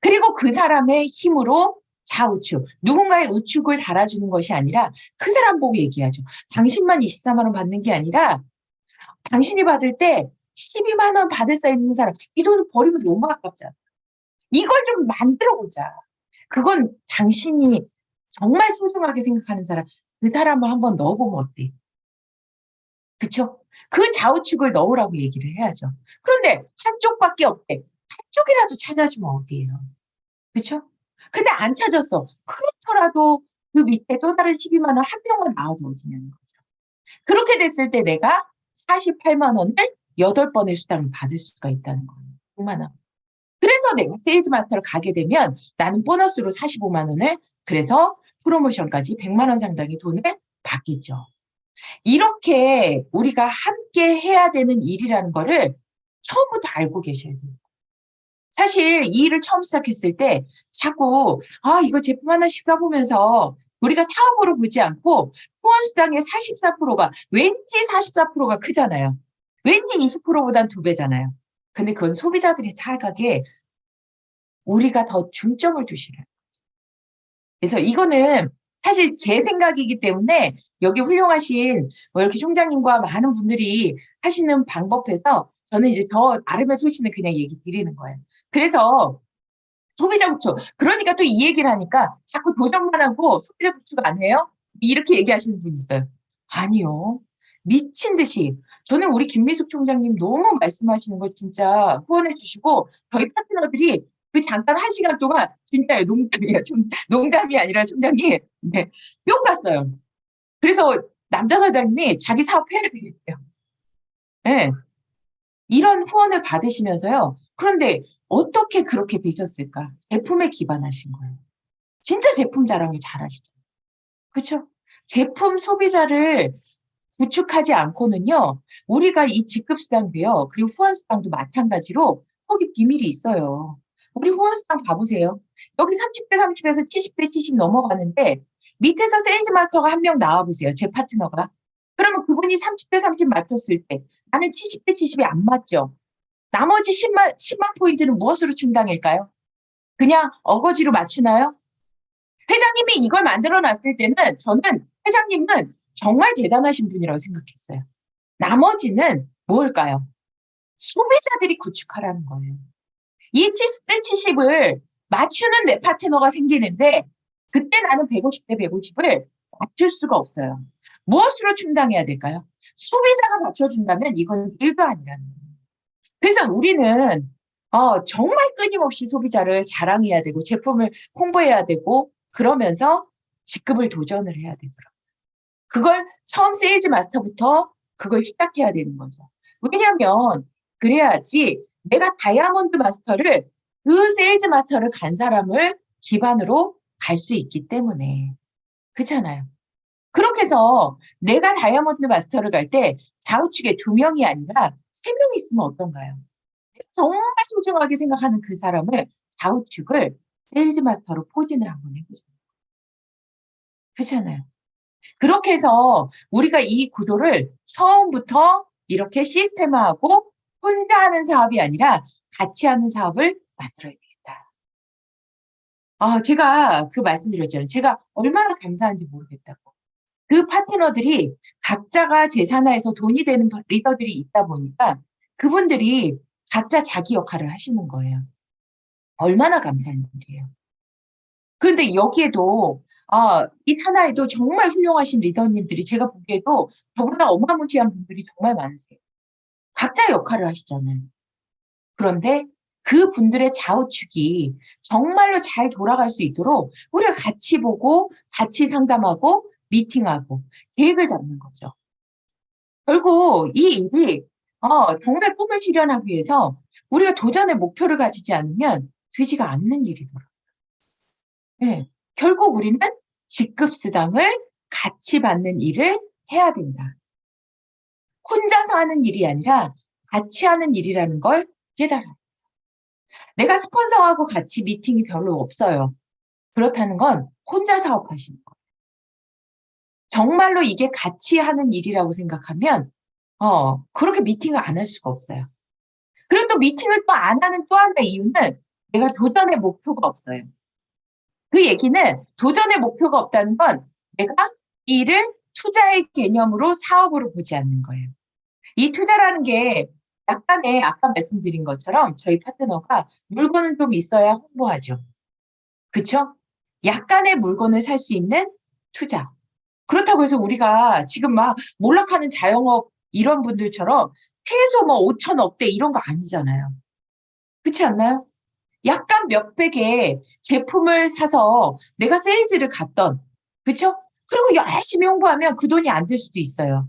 그리고 그 사람의 힘으로 좌우측, 누군가의 우측을 달아주는 것이 아니라 그 사람 보고 얘기하죠. 당신만 24만 원 받는 게 아니라 당신이 받을 때 12만 원 받을 수 있는 사람, 이 돈을 버리면 너무 아깝잖아. 이걸 좀 만들어 보자. 그건 당신이 정말 소중하게 생각하는 사람, 그 사람을 한번 넣어보면 어때? 그쵸? 그 좌우측을 넣으라고 얘기를 해야죠. 그런데 한쪽밖에 없대. 한쪽이라도 찾아주면 어디예요. 그쵸? 근데 안 찾았어. 그렇더라도 그 밑에 또 다른 12만 원 한 명만 나와도 어디냐는 거죠. 그렇게 됐을 때 내가 48만 원을 8번의 수당을 받을 수가 있다는 거예요. 100만 원. 그래서 내가 세일즈 마스터를 가게 되면 나는 보너스로 45만 원을, 그래서 프로모션까지 100만 원 상당의 돈을 받겠죠. 이렇게 우리가 함께 해야 되는 일이라는 거를 처음부터 알고 계셔야 돼요. 사실 이 일을 처음 시작했을 때 자꾸 이거 제품 하나씩 써보면서 우리가 사업으로 보지 않고 후원 수당의 44%가 왠지 44%가 크잖아요. 왠지 20%보단 2배잖아요. 근데 그건 소비자들이 생각하기에 우리가 더 중점을 두시래요. 그래서 이거는 사실 제 생각이기 때문에 여기 훌륭하신 뭐 이렇게 총장님과 많은 분들이 하시는 방법에서 저는 이제 저 나름의 소신을 그냥 얘기 드리는 거예요. 그래서 소비자 구축. 그러니까 또 이 얘기를 하니까 자꾸 도전만 하고 소비자 구축 안 해요? 이렇게 얘기하시는 분이 있어요. 아니요. 미친 듯이. 저는 우리 김미숙 총장님 너무 말씀하시는 거 진짜 후원해 주시고 저희 파트너들이 그 잠깐 1시간 동안 진짜예요. 농담이에요. 좀 농담이 아니라 총장님 네, 뿅 갔어요. 그래서 남자 사장님이 자기 사업해야 되겠대요. 예. 이런 후원을 받으시면서요. 그런데 어떻게 그렇게 되셨을까? 제품에 기반하신 거예요. 진짜 제품 자랑을 잘하시죠. 그쵸? 제품 소비자를 구축하지 않고는요. 우리가 이 직급수당도요. 그리고 후원수당도 마찬가지로 거기 비밀이 있어요. 우리 후원수당 봐 보세요. 여기 30대 30에서 70대 70 넘어가는데 밑에서 세일즈 마스터가 한 명 나와 보세요. 제 파트너가. 그러면 그분이 30대 30 맞췄을 때 나는 70대 70이 안 맞죠. 나머지 10만 포인트는 무엇으로 충당일까요? 그냥 어거지로 맞추나요? 회장님이 이걸 만들어 놨을 때는 저는 회장님은 정말 대단하신 분이라고 생각했어요. 나머지는 뭘까요? 소비자들이 구축하라는 거예요. 이 70대 70을 맞추는 내 파트너가 생기는데 그때 나는 150대 150을 맞출 수가 없어요. 무엇으로 충당해야 될까요? 소비자가 맞춰준다면 이건 1도 아니라는 거예요. 그래서 우리는 정말 끊임없이 소비자를 자랑해야 되고 제품을 홍보해야 되고 그러면서 직급을 도전을 해야 되더라고요. 그걸 처음 세일즈 마스터부터 그걸 시작해야 되는 거죠. 왜냐하면 그래야지 내가 다이아몬드 마스터를 그 세일즈 마스터를 간 사람을 기반으로 갈 수 있기 때문에. 그렇잖아요. 그렇게 해서 내가 다이아몬드 마스터를 갈 때 좌우측에 2명이 아니라 3명이 있으면 어떤가요? 정말 소중하게 생각하는 그 사람을 좌우측을 세일즈 마스터로 포진을 한번 해보죠. 그렇잖아요. 그렇게 해서 우리가 이 구도를 처음부터 이렇게 시스템화하고 혼자 하는 사업이 아니라 같이 하는 사업을 만들어야 되겠다. 제가 그 말씀드렸잖아요. 제가 얼마나 감사한지 모르겠다고. 그 파트너들이 각자가 제 산하에서 돈이 되는 리더들이 있다 보니까 그분들이 각자 자기 역할을 하시는 거예요. 얼마나 감사한 일이에요. 그런데 여기에도 이 산하에도 정말 훌륭하신 리더님들이 제가 보기에도 저보다 어마무시한 분들이 정말 많으세요. 각자 역할을 하시잖아요. 그런데 그분들의 좌우측이 정말로 잘 돌아갈 수 있도록 우리가 같이 보고 같이 상담하고 미팅하고 계획을 잡는 거죠. 결국 이 일이 정말 꿈을 실현하기 위해서 우리가 도전의 목표를 가지지 않으면 되지가 않는 일이더라고요. 네. 결국 우리는 직급수당을 같이 받는 일을 해야 된다. 혼자서 하는 일이 아니라 같이 하는 일이라는 걸 깨달아요. 내가 스폰서하고 같이 미팅이 별로 없어요. 그렇다는 건 혼자 사업하시는 거예요. 정말로 이게 같이 하는 일이라고 생각하면 그렇게 미팅을 안 할 수가 없어요. 그리고 또 미팅을 또 안 하는 또 하나의 이유는 내가 도전의 목표가 없어요. 그 얘기는 도전의 목표가 없다는 건 내가 이 일을 투자의 개념으로 사업으로 보지 않는 거예요. 이 투자라는 게 약간의 아까 말씀드린 것처럼 저희 파트너가 물건은 좀 있어야 홍보하죠. 그쵸? 약간의 물건을 살 수 있는 투자. 그렇다고 해서 우리가 지금 막 몰락하는 자영업 이런 분들처럼 최소 뭐 5,000억대 이런 거 아니잖아요. 그렇지 않나요? 약간 몇백의 제품을 사서 내가 세일즈를 갔던, 그쵸? 그리고 열심히 홍보하면 그 돈이 안 들 수도 있어요.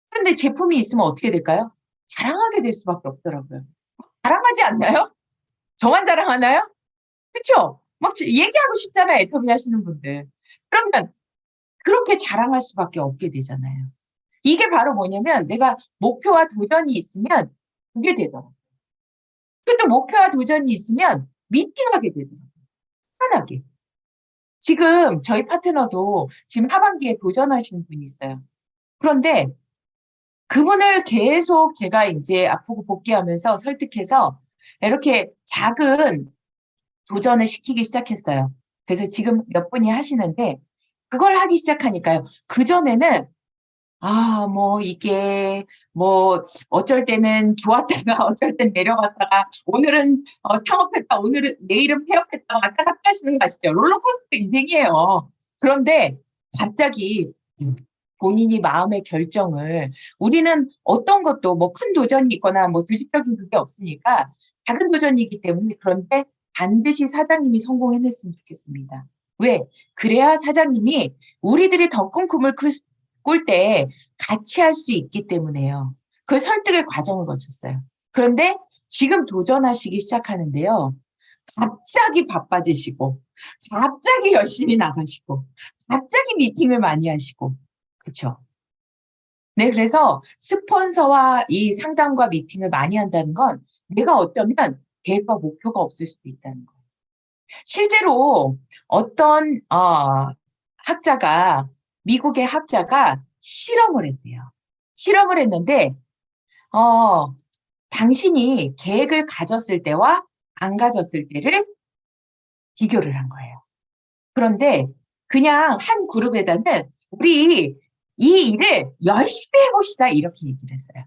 그런데 제품이 있으면 어떻게 될까요? 자랑하게 될 수밖에 없더라고요. 자랑하지 않나요? 저만 자랑하나요? 그쵸? 막 얘기하고 싶잖아요, 애터미 하시는 분들. 그러면 그렇게 자랑할 수밖에 없게 되잖아요. 이게 바로 뭐냐면 내가 목표와 도전이 있으면 그게 되더라고요. 또 목표와 도전이 있으면 미팅하게 되더라고요, 편하게. 지금 저희 파트너도 지금 하반기에 도전하시는 분이 있어요. 그런데 그분을 계속 제가 인제 아프고 복귀하면서 설득해서 이렇게 작은 도전을 시키기 시작했어요. 그래서 지금 몇 분이 하시는데 그걸 하기 시작하니까요. 그전에는 뭐 이게 뭐 어쩔 때는 좋았다가 어쩔 땐 내려갔다가 오늘은 창업했다, 오늘은 내일은 폐업했다 왔다 갔다 하시는 거 아시죠? 롤러코스터 인생이에요. 그런데 갑자기 본인이 마음의 결정을, 우리는 어떤 것도 뭐 큰 도전이 있거나 뭐 조직적인 그게 없으니까 작은 도전이기 때문에, 그런데 반드시 사장님이 성공해냈으면 좋겠습니다. 왜? 그래야 사장님이 우리들이 더 큰 꿈을 꿀 때 같이 할 수 있기 때문에요. 그 설득의 과정을 거쳤어요. 그런데 지금 도전하시기 시작하는데요. 갑자기 바빠지시고, 갑자기 열심히 나가시고, 갑자기 미팅을 많이 하시고. 그쵸? 네, 그래서 스폰서와 이 상담과 미팅을 많이 한다는 건 내가 어쩌면 계획과 목표가 없을 수도 있다는 거예요. 실제로 어떤 학자가, 미국의 학자가 실험을 했대요. 실험을 했는데 어 당신이 계획을 가졌을 때와 안 가졌을 때를 비교를 한 거예요. 그런데 그냥 한 그룹에다는 "우리 이 일을 열심히 해 봅시다." 이렇게 얘기를 했어요.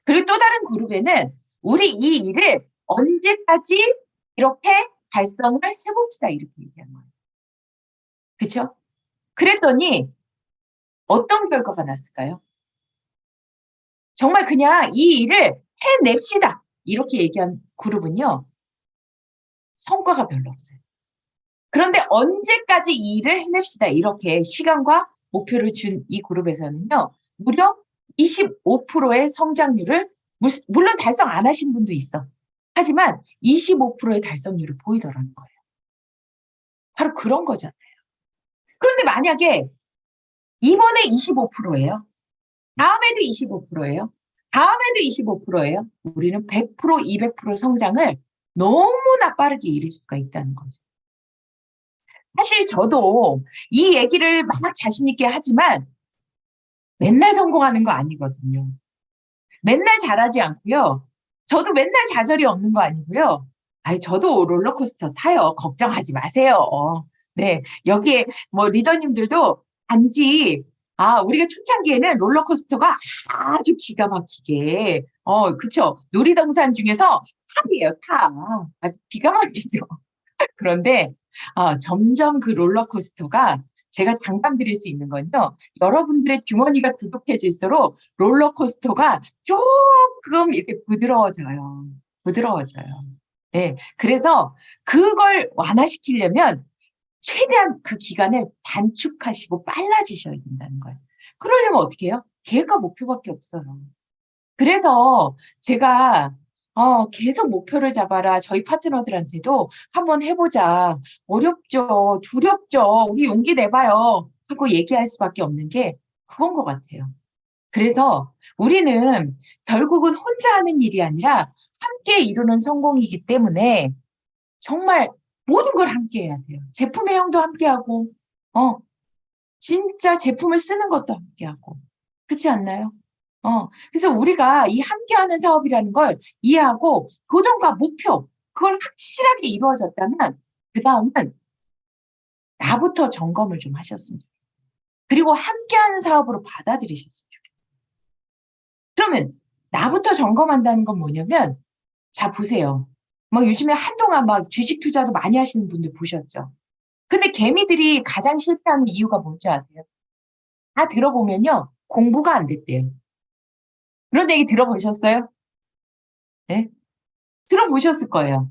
그리고 또 다른 그룹에는 "우리 이 일을 언제까지 이렇게 달성을 해 봅시다." 이렇게 얘기한 거예요. 그쵸? 그랬더니 어떤 결과가 났을까요? 정말 그냥 "이 일을 해냅시다." 이렇게 얘기한 그룹은요, 성과가 별로 없어요. 그런데 "언제까지 이 일을 해냅시다." 이렇게 시간과 목표를 준 이 그룹에서는요, 무려 25%의 성장률을, 물론 달성 안 하신 분도 있어. 하지만 25%의 달성률을 보이더라는 거예요. 바로 그런 거잖아요. 그런데 만약에 이번에 25%예요. 다음에도 25%예요. 다음에도 25%예요. 우리는 100% 200% 성장을 너무나 빠르게 이룰 수가 있다는 거죠. 사실 저도 이 얘기를 막 자신 있게 하지만 맨날 성공하는 거 아니거든요. 맨날 잘하지 않고요. 저도 맨날 좌절이 없는 거 아니고요. 아이, 저도 롤러코스터 타요. 걱정하지 마세요. 네. 여기에 뭐 리더님들도 단지 우리가 초창기에는 롤러코스터가 아주 기가 막히게, 그쵸. 놀이동산 중에서 탑이에요, 탑. 아주 기가 막히죠. 그런데 점점 그 롤러코스터가, 제가 장담 드릴 수 있는 건요, 여러분들의 주머니가 두둑해질수록 롤러코스터가 쪼끔 이렇게 부드러워져요. 부드러워져요. 예. 그래서 그걸 완화시키려면 최대한 그 기간을 단축하시고 빨라지셔야 된다는 거예요. 그러려면 어떻게 해요? 계획과 목표밖에 없어요. 그래서 제가 "계속 목표를 잡아라." 저희 파트너들한테도 "한번 해 보자. 어렵죠. 두렵죠. 우리 용기 내 봐요." 하고 얘기할 수밖에 없는 게 그건 것 같아요. 그래서 우리는 결국은 혼자 하는 일이 아니라 함께 이루는 성공이기 때문에 정말 모든 걸 함께 해야 돼요. 제품 회용도 함께 하고, 어 진짜 제품을 쓰는 것도 함께 하고. 그렇지 않나요? 그래서 우리가 이 함께하는 사업이라는 걸 이해하고 도전과 목표, 그걸 확실하게 이루어졌다면 그다음은 나부터 점검을 좀 하셨으면 좋겠어요. 그리고 함께하는 사업으로 받아들이셨으면 좋겠어요. 그러면 나부터 점검한다는 건 뭐냐면, 자 보세요. 막 요즘에 한동안 막 주식 투자도 많이 하시는 분들 보셨죠? 근데 개미들이 가장 실패하는 이유가 뭔지 아세요? 다 들어보면요, 공부가 안 됐대요. 그런 얘기 들어보셨어요? 예? 들어보셨을 거예요.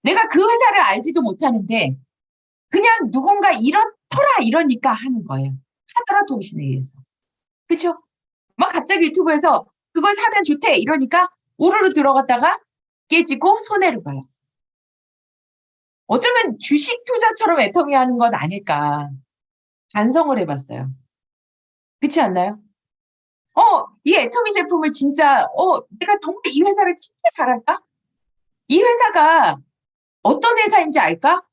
내가 그 회사를 알지도 못하는데 그냥 누군가 이렇더라 이러니까 하는 거예요. 하더라 통신에 의해서. 그쵸? 막 갑자기 유튜브에서 그걸 사면 좋대 이러니까 우르르 들어갔다가 깨지고 손해를 봐요. 어쩌면 주식 투자처럼 애터미 하는 건 아닐까 반성을 해봤어요. 그렇지 않나요? 이 애터미 제품을 진짜 내가 정말 이 회사를 진짜 잘할까? 이 회사가 어떤 회사인지 알까?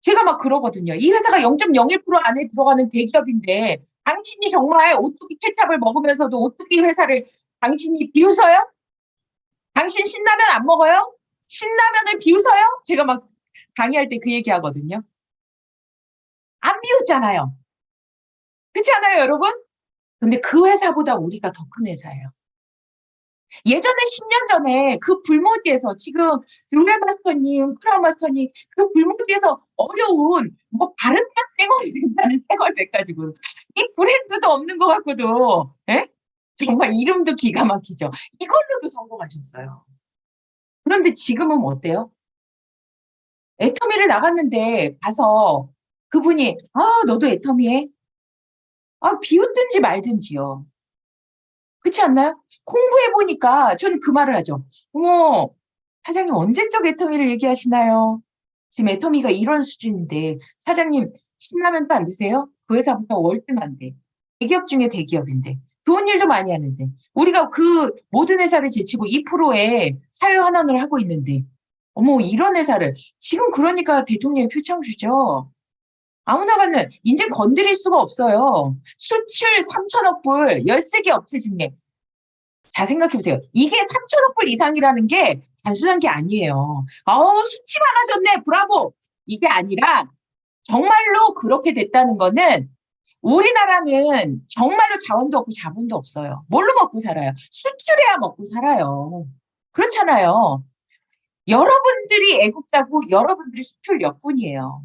제가 막 그러거든요. 이 회사가 0.01% 안에 들어가는 대기업인데 당신이 정말 오뚜기 케찹을 먹으면서도 오뚜기 회사를 당신이 비웃어요? 당신 신라면 안 먹어요? 신라면을 비웃어요? 제가 막 강의할 때 그 얘기하거든요. 안 비웃잖아요. 그렇지 않아요, 여러분? 근데 그 회사보다 우리가 더 큰 회사예요. 예전에 10년 전에 그 불모지에서 지금 룰레 마스터님, 크라운 마스터님 그 불모지에서 어려운 뭐 바른맛 쌩얼이 된다는 쌩얼백 가지고 이 브랜드도 없는 것 같고도 예? 정말 이름도 기가 막히죠. 이걸로도 성공하셨어요. 그런데 지금은 어때요? 애터미를 나갔는데 가서 그분이 너도 애터미 해? 비웃든지 말든지요. 그렇지 않나요? 공부해 보니까 저는 그 말을 하죠. 어머, 사장님 언제적 애터미를 얘기하시나요? 지금 애터미가 이런 수준인데 사장님 신라면도 안 드세요? 그 회사보다 월등한데 대기업 중에 대기업인데 좋은 일도 많이 하는데 우리가 그 모든 회사를 제치고 2%의 사회환원을 하고 있는데 어머 이런 회사를 지금 그러니까 대통령이 표창 주죠. 아무나 받는 인제 건드릴 수가 없어요. 수출 3천억 불 13개 업체 중에 잘 생각해 보세요. 이게 3천억 불 이상이라는 게 단순한 게 아니에요. 수치 많아졌네. 브라보. 이게 아니라 정말로 그렇게 됐다는 거는 우리나라는 정말로 자원도 없고 자본도 없어요. 뭘로 먹고 살아요? 수출해야 먹고 살아요. 그렇잖아요. 여러분들이 애국자고 여러분들이 수출력뿐이에요.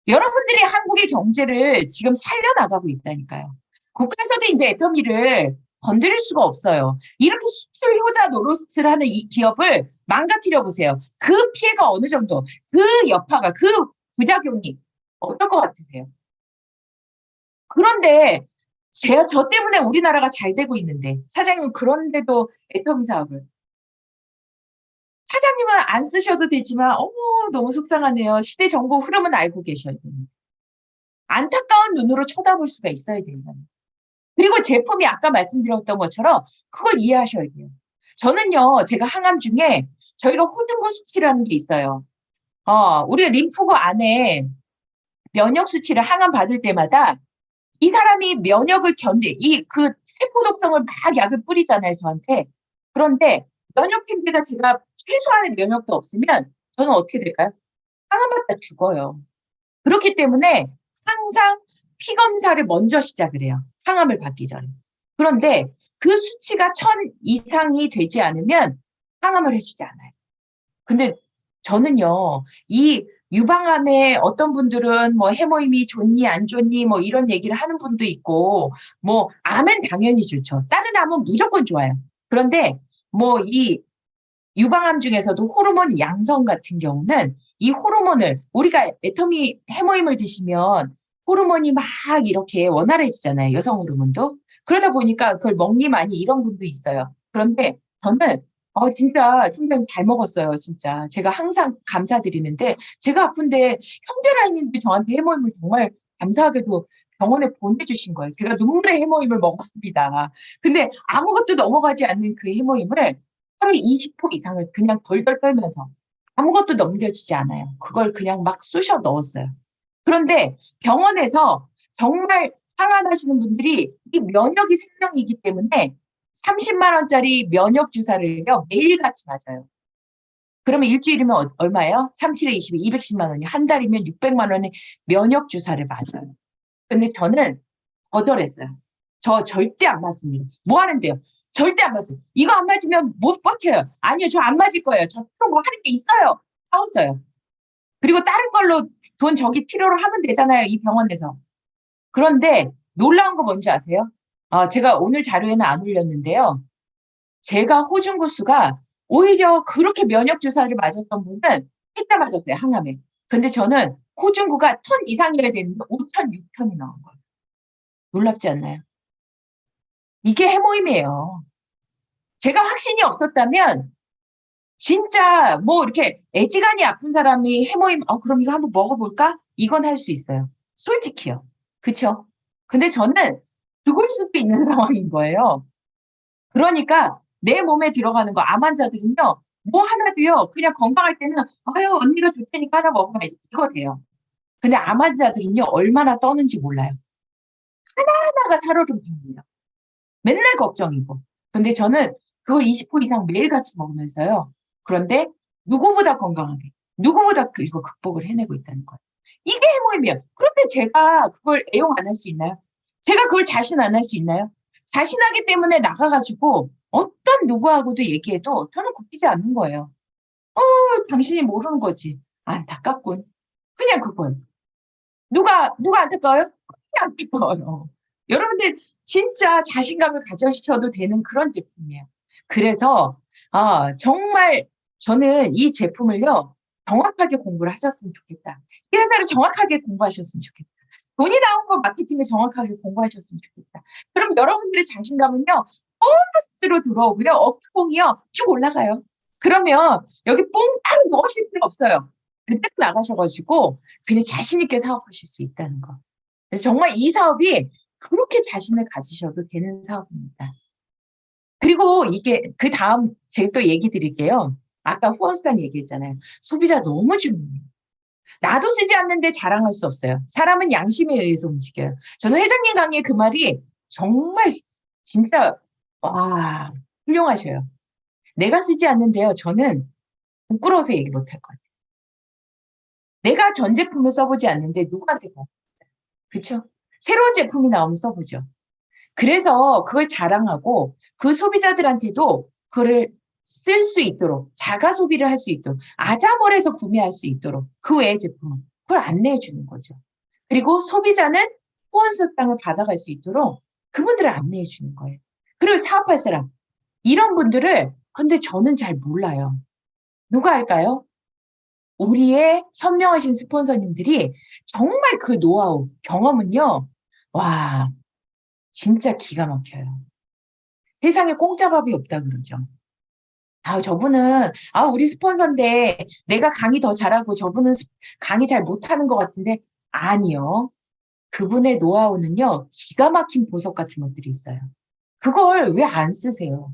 여러분들이 한국의 경제를 지금 살려나가고 있다니까요. 국가에서도 이제 애터미를 건드릴 수가 없어요. 이렇게 수출 효자 노릇을 하는 이 기업을 망가뜨려 보세요. 그 피해가 어느 정도, 그 여파가, 그 부작용이 어떨 것 같으세요? 그런데 저 때문에 우리나라가 잘 되고 있는데 사장님 그런데도 애터미 사업을 사장님은 안 쓰셔도 되지만 어머 너무 속상하네요. 시대 정보 흐름은 알고 계셔야 됩니다. 안타까운 눈으로 쳐다볼 수가 있어야 된다. 그리고 제품이 아까 말씀드렸던 것처럼 그걸 이해하셔야 돼요. 저는요, 제가 항암 중에 저희가 호등구 수치라는 게 있어요. 우리가 림프구 안에 면역 수치를 항암 받을 때마다 이 사람이 면역을 그 세포 독성을 막 약을 뿌리잖아요, 저한테. 그런데 면역 체계가 제가 최소한의 면역도 없으면 저는 어떻게 될까요? 항암 받다 죽어요. 그렇기 때문에 항상 피 검사를 먼저 시작을 해요. 항암을 받기 전에. 그런데 그 수치가 1000 이상이 되지 않으면 항암을 해주지 않아요. 근데 저는요, 이 유방암에 어떤 분들은 뭐 해모임이 좋니 안 좋니 뭐 이런 얘기를 하는 분도 있고, 뭐 암은 당연히 좋죠. 다른 암은 무조건 좋아요. 그런데 뭐 이 유방암 중에서도 호르몬 양성 같은 경우는 이 호르몬을 우리가 애터미 해모임을 드시면 호르몬이 막 이렇게 원활해지잖아요. 여성 호르몬도. 그러다 보니까 그걸 먹니마니 이런 분도 있어요. 그런데 저는 진짜 총장님 잘 먹었어요, 진짜. 제가 항상 감사드리는데 제가 아픈데 형제 라인인데 저한테 해모임을 정말 감사하게도 병원에 보내주신 거예요. 제가 눈물의 해모임을 먹었습니다. 근데 아무것도 넘어가지 않는 그 해모임을 하루에 20호 이상을 그냥 덜덜 떨면서 아무것도 넘겨지지 않아요. 그걸 그냥 막 쑤셔 넣었어요. 그런데 병원에서 정말 항암하시는 분들이 이 면역이 생명이기 때문에 30만 원짜리 면역 주사를요 매일같이 맞아요. 그러면 일주일이면 얼마예요? 37에 22, 210만 원이 한 달이면 600만 원의 면역 주사를 맞아요. 근데 저는 거절했어요. 저 절대 안 맞습니다. 뭐 하는데요? 절대 안 맞아요. 이거 안 맞으면 못 버텨요. 아니요, 저 안 맞을 거예요. 저 또 뭐 하는 게 있어요. 싸웠어요. 그리고 다른 걸로 돈 저기 치료를 하면 되잖아요, 이 병원에서. 그런데 놀라운 거 뭔지 아세요? 제가 오늘 자료에는 안 올렸는데요. 제가 호중구스가 오히려 그렇게 면역 주사를 맞았던 분은 햇다 맞았어요, 항암에. 근데 저는 호중구가 1000 이상이어야 되는데 5000, 6000이 나온 거예요. 놀랍지 않나요? 이게 해모임이에요. 제가 확신이 없었다면 진짜 뭐 이렇게 애지간히 아픈 사람이 해모임 그럼 이거 한번 먹어 볼까?' 이건 할 수 있어요. 솔직히요. 그쵸? 근데 저는 죽을 수도 있는 상황인 거예요. 그러니까 내 몸에 들어가는 거 암 환자들은요. 뭐 하나도요. 그냥 건강할 때는 '아유 언니가 줄 테니까 하나 먹어야지.' 이거 돼요. 근데 암 환자들은요. 얼마나 떠는지 몰라요. 하나하나가 살얼음판이에요. 맨날 걱정이고. 근데 저는 그걸 20호 이상 매일같이 먹으면서요. 그런데 누구보다 건강하게, 누구보다 이거 극복을 해내고 있다는 거예요. 이게 해모임이에요. 그런데 제가 그걸 애용 안 할 수 있나요? 제가 그걸 자신 안 할 수 있나요? 자신하기 때문에 나가 가지고 어떤 누구하고도 얘기해도 저는 굽히지 않는 거예요. 당신이 모르는 거지. 안타깝군. 그냥 그거예요. 누가 안타까워요? 그냥 안타까워요. 여러분들 진짜 자신감을 가져셔도 되는 그런 제품이에요. 그래서 정말 저는 이 제품을요. 정확하게 공부를 하셨으면 좋겠다. 이 회사를 정확하게 공부하셨으면 좋겠다. 돈이 나온 거 마케팅을 정확하게 공부하셨으면 좋겠다. 그럼 여러분들의 자신감은요. 보너스로 들어오고요. 어깨뽕이요. 쭉 올라가요. 그러면 여기 뽕 따로 넣으실 필요 없어요. 그때도 나가셔 가지고 그냥 자신 있게 사업하실 수 있다는 거. 그래서 정말 이 사업이 그렇게 자신을 가지셔도 되는 사업입니다. 그리고 이게 그다음 제가 또 얘기 드릴게요. 아까 후원수당 얘기했잖아요. 소비자 너무 중요해요. 나도 쓰지 않는데 자랑할 수 없어요. 사람은 양심에 의해서 움직여요. 저는 회장님 강의의 그 말이 정말 진짜 와 훌륭하셔요. 내가 쓰지 않는데요. 저는 부끄러워서 얘기 못 할 것 같아요. 내가 전 제품을 써 보지 않는데 누구한테 고맙겠어요. 그쵸? 새로운 제품이 나오면 써 보죠. 그래서 그걸 자랑하고 그 소비자들한테도 그거를 쓸 수 있도록 자가 소비를 할 수 있도록 아자몰에서 구매할 수 있도록 그 외의 제품은 그걸 안내해 주는 거죠. 그리고 소비자는 후원수당을 받아갈 수 있도록 그분들을 안내해 주는 거예요. 그리고 사업할 사람 이런 분들을 근데 저는 잘 몰라요. 누가 할까요? 우리의 현명하신 스폰서님들이 정말 그 노하우, 경험은요. 와 진짜 기가 막혀요. 세상에 공짜 밥이 없다 그러죠. 저분은 우리 스폰서인데 내가 강의 더 잘하고 저분은 강의 잘 못하는 것 같은데 아니요. 그분의 노하우는요. 기가 막힌 보석 같은 것들이 있어요. 그걸 왜 안 쓰세요?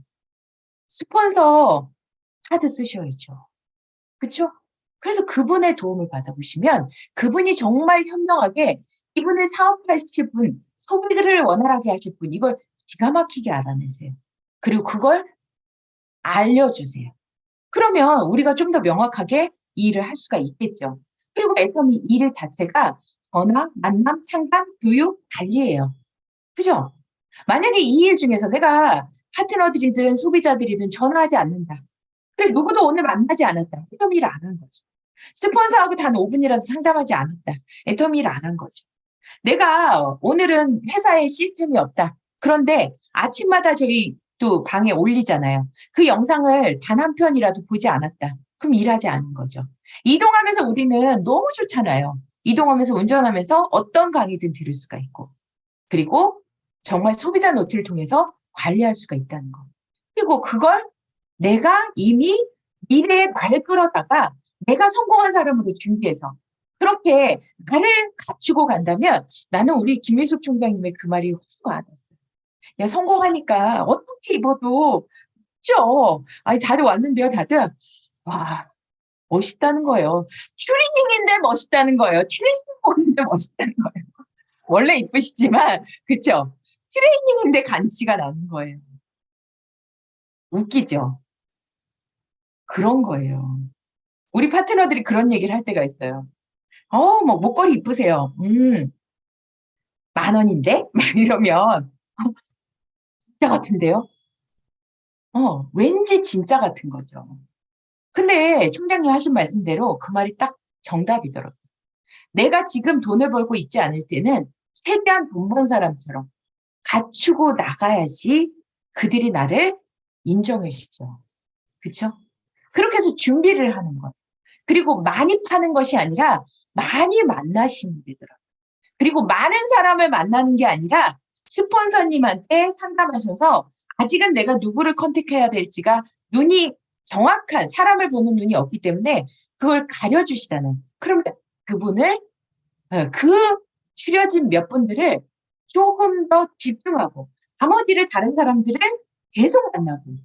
스폰서 카드 쓰셔야죠. 그쵸? 그래서 그분의 도움을 받아보시면 그분이 정말 현명하게 이분을 사업하실 분, 소비를 원활하게 하실 분 이걸 기가 막히게 알아내세요. 그리고 그걸 알려주세요. 그러면 우리가 좀 더 명확하게 이 일을 할 수가 있겠죠. 그리고 애터미 일 자체가 전화, 만남, 상담, 교육, 관리예요. 그죠? 만약에 이 일 중에서 내가 파트너들이든 소비자들이든 전화하지 않는다. 그래 누구도 오늘 만나지 않았다. 애터미 일 안 한 거죠. 스폰서하고 단 5 분이라도 상담하지 않았다. 애터미 일 안 한 거죠. 내가 오늘은 회사에 시스템이 없다. 그런데 아침마다 저희 또 방에 올리잖아요. 그 영상을 단 한 편이라도 보지 않았다. 그럼 일하지 않은 거죠. 이동하면서 우리는 너무 좋잖아요. 이동하면서 운전하면서 어떤 강의든 들을 수가 있고. 그리고 정말 소비자 노트를 통해서 관리할 수가 있다는 거. 그리고 그걸 내가 이미 미래에 말을 끌어다가 내가 성공한 사람으로 준비해서 그렇게 나를 갖추고 간다면 나는 우리 김일숙 총장님의 그 말이 확 와닿았어요. "야 성공하니까 어떻게 입어도 멋져." 아니 다들 왔는데요 다들 와 멋있다는 거예요. 추리닝인데 멋있다는 거예요. 트레이닝복인데 멋있다는 거예요. 원래 이쁘시지만 그쵸? 트레이닝인데 간지가 나는 거예요. 웃기죠? 그런 거예요. 우리 파트너들이 그런 얘기를 할 때가 있어요. 뭐 목걸이 이쁘세요. 10,000원인데?" 막 이러면 진짜 같은데요? 왠지 진짜 같은 거죠. 근데 총장님 하신 말씀대로 그 말이 딱 정답이더라고요. 내가 지금 돈을 벌고 있지 않을 때는 최대한 돈 번 사람처럼 갖추고 나가야지 그들이 나를 인정해 주죠. 그쵸? 그렇게 해서 준비를 하는 거예요. 그리고 많이 파는 것이 아니라 많이 만나시면 되더라고요. 그리고 많은 사람을 만나는 게 아니라 스폰서님한테 상담하셔서 아직은 내가 누구를 컨택해야 될지가 눈이 정확한 사람을 보는 눈이 없기 때문에 그걸 가려주시잖아요. 그러면 그분을 그 추려진 몇 분들을 조금 더 집중하고 나머지를 다른 사람들을 계속 만나고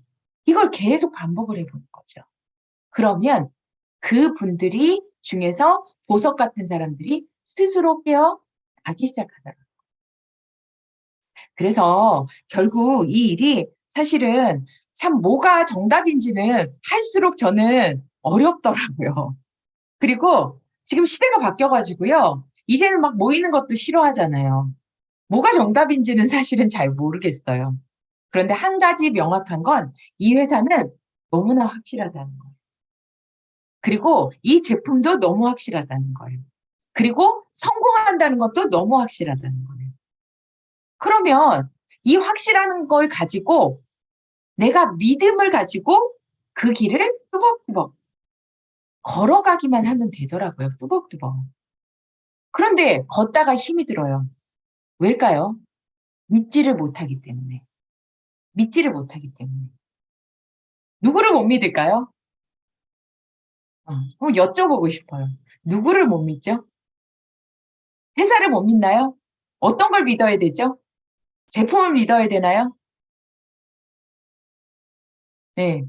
이걸 계속 반복을 해 보는 거죠. 그러면 그분들이 중에서 보석 같은 사람들이 스스로 깨어나기 시작하더라고요. 그래서 결국 이 일이 사실은 참 뭐가 정답인지는 할수록 저는 어렵더라고요. 그리고 지금 시대가 바뀌어 가지고요. 이제는 막 모이는 것도 싫어하잖아요. 뭐가 정답인지는 사실은 잘 모르겠어요. 그런데 한 가지 명확한 건 이 회사는 너무나 확실하다는 거예요. 그리고 이 제품도 너무 확실하다는 거예요. 그리고 성공한다는 것도 너무 확실하다는 거예요. 그러면 이 확실한 걸 가지고 내가 믿음을 가지고 그 길을 뚜벅뚜벅 걸어가기만 하면 되더라고요, 뚜벅뚜벅. 그런데 걷다가 힘이 들어요. 왜일까요? 믿지를 못하기 때문에. 믿지를 못하기 때문에. 누구를 못 믿을까요? 한번 여쭤보고 싶어요. 누구를 못 믿죠? 회사를 못 믿나요? 어떤 걸 믿어야 되죠? 제품을 믿어야 되나요? 네.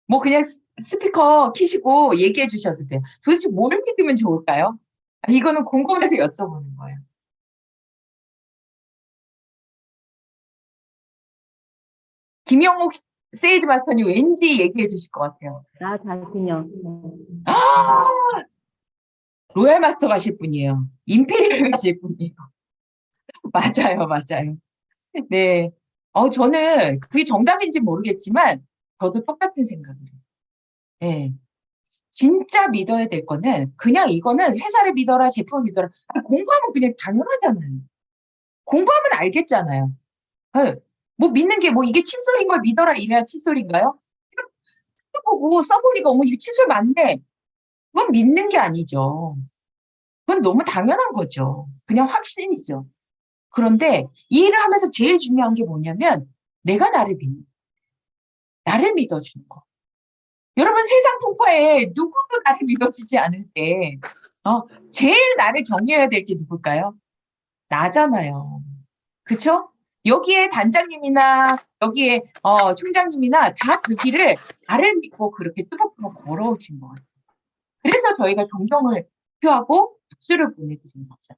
뭐 그냥 스피커 켜시고 얘기해 주셔도 돼요. 도대체 뭘 믿으면 좋을까요? 이거는 궁금해서 여쭤보는 거예요. 김영옥 세일즈 마스터님 왠지 얘기해 주실 것 같아요. 나 자신요. 아, 로얄 마스터 가실 분이에요. 임페리얼 가실 분이에요. 맞아요, 맞아요. 네. 저는 그게 정답인지 모르겠지만 저도 똑같은 생각을 해요. 예. 진짜 믿어야 될 거는 그냥 이거는 회사를 믿어라, 제품을 믿어라. 공부하면 그냥 당연하잖아요. 공부하면 알겠잖아요. 예. 뭐 믿는 게 뭐 이게 칫솔인 걸 믿어라 이래야 칫솔인가요? 보고 써보니까 어머 이거 칫솔 맞네. 그건 믿는 게 아니죠. 그건 너무 당연한 거죠. 그냥 확신이죠. 그런데 이 일을 하면서 제일 중요한 게 뭐냐면 내가 나를 믿어주는 거. 여러분 세상 풍파에 누구도 나를 믿어주지 않을 때 제일 나를 경외해야 될 게 누굴까요? 나잖아요. 그쵸? 여기에 단장님이나 여기에 총장님이나 다 그 길을 나를 믿고 그렇게 뚜벅뚜벅 걸어오신 거예요. 그래서 저희가 존경을 표하고 박수를 보내드리는 거죠.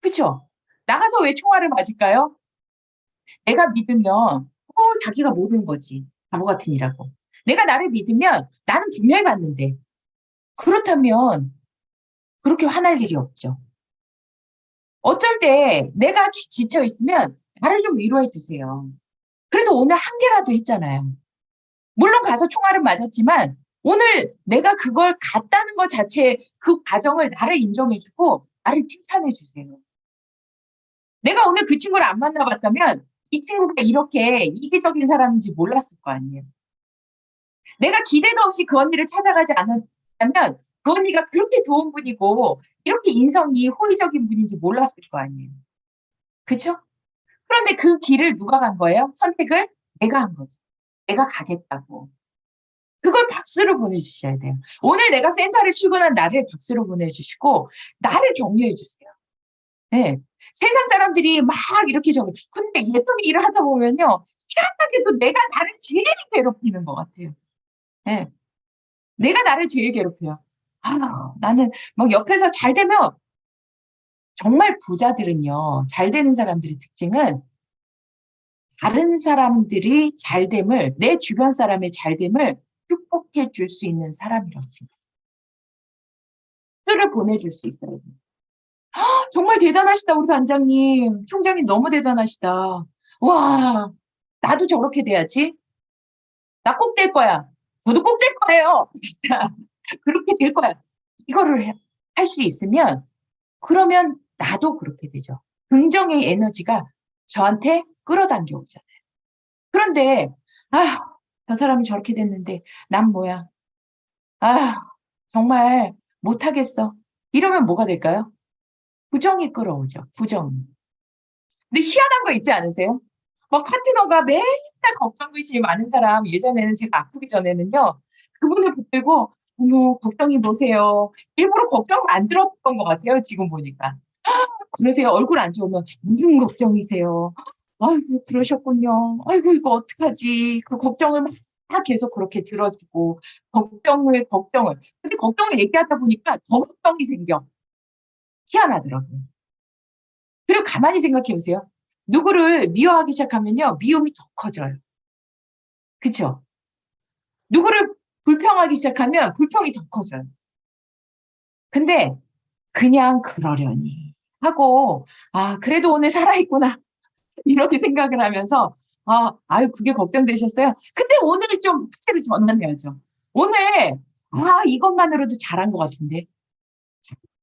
그쵸? 나가서 왜 총알을 맞을까요? 내가 믿으면 자기가 모르는 거지. 바보 같으니라고. 내가 나를 믿으면 나는 분명히 맞는데. 그렇다면 그렇게 화날 일이 없죠. 어쩔 때 내가 지쳐 있으면 나를 좀 위로해 주세요. 그래도 오늘 한 개라도 했잖아요. 물론 가서 총알은 맞았지만 오늘 내가 그걸 갔다는 것 자체에 그 과정을 나를 인정해 주고 나를 칭찬해 주세요. 내가 오늘 그 친구를 안 만나 봤다면 이 친구가 이렇게 이기적인 사람인지 몰랐을 거 아니에요. 내가 기대도 없이 그 언니를 찾아가지 않았다면 그 언니가 그렇게 좋은 분이고 이렇게 인성이 호의적인 분인지 몰랐을 거 아니에요. 그쵸? 그런데 그 길을 누가 간 거예요? 선택을 내가 한 거죠. 내가 가겠다고. 그걸 박수로 보내주셔야 돼요. 오늘 내가 센터를 출근한 나를 박수로 보내주시고 나를 격려해 주세요. 네. 세상 사람들이 막 이렇게 근데 예쁨이 일을 하다 보면요. 희한하게도 내가 나를 제일 괴롭히는 것 같아요. 예. 내가 나를 제일 괴롭혀요. 나는 막 옆에서 잘 되면 정말 부자들은요. 잘 되는 사람들의 특징은 다른 사람들이 잘됨을 내 주변 사람의 잘됨을 축복해 줄 수 있는 사람이라고 생각해요. 박수를 보내줄 수 있어야 돼요. 정말 대단하시다 우리 단장님. 총장님 너무 대단하시다. 와 나도 저렇게 돼야지. 나 꼭 될 거야. 저도 꼭 될 거예요. 진짜 그렇게 될 거야. 이거를 할 수 있으면 그러면 나도 그렇게 되죠. 긍정의 에너지가 저한테 끌어당겨 오잖아요. 그런데 아, 저 사람이 저렇게 됐는데 난 뭐야? 아, 정말 못하겠어. 이러면 뭐가 될까요? 부정이 끌어오죠. 부정. 근데 희한한 거 있지 않으세요? 막 파트너가 맨날 걱정 의심이 많은 사람, 예전에는 제가 아프기 전에는요, 그분을 붙들고, 어머, 걱정이 뭐세요? 일부러 걱정 안 들었던 것 같아요, 지금 보니까. 그러세요. 얼굴 안 좋으면, 무슨 걱정이세요? 아이고, 그러셨군요. 아이고, 이거 어떡하지? 그 걱정을 막 계속 그렇게 들어주고, 걱정을. 근데 걱정을 얘기하다 보니까 더 걱정이 생겨. 희한하더라고요. 그리고 가만히 생각해 보세요. 누구를 미워하기 시작하면요. 미움이 더 커져요. 그쵸? 누구를 불평하기 시작하면 불평이 더 커져요. 근데 그냥 그러려니 하고 '아 그래도 오늘 살아있구나.' 이렇게 생각을 하면서 아유 그게 걱정되셨어요? 근데 오늘 좀 화제를 전환해야죠. 오늘 이것만으로도 잘한 것 같은데.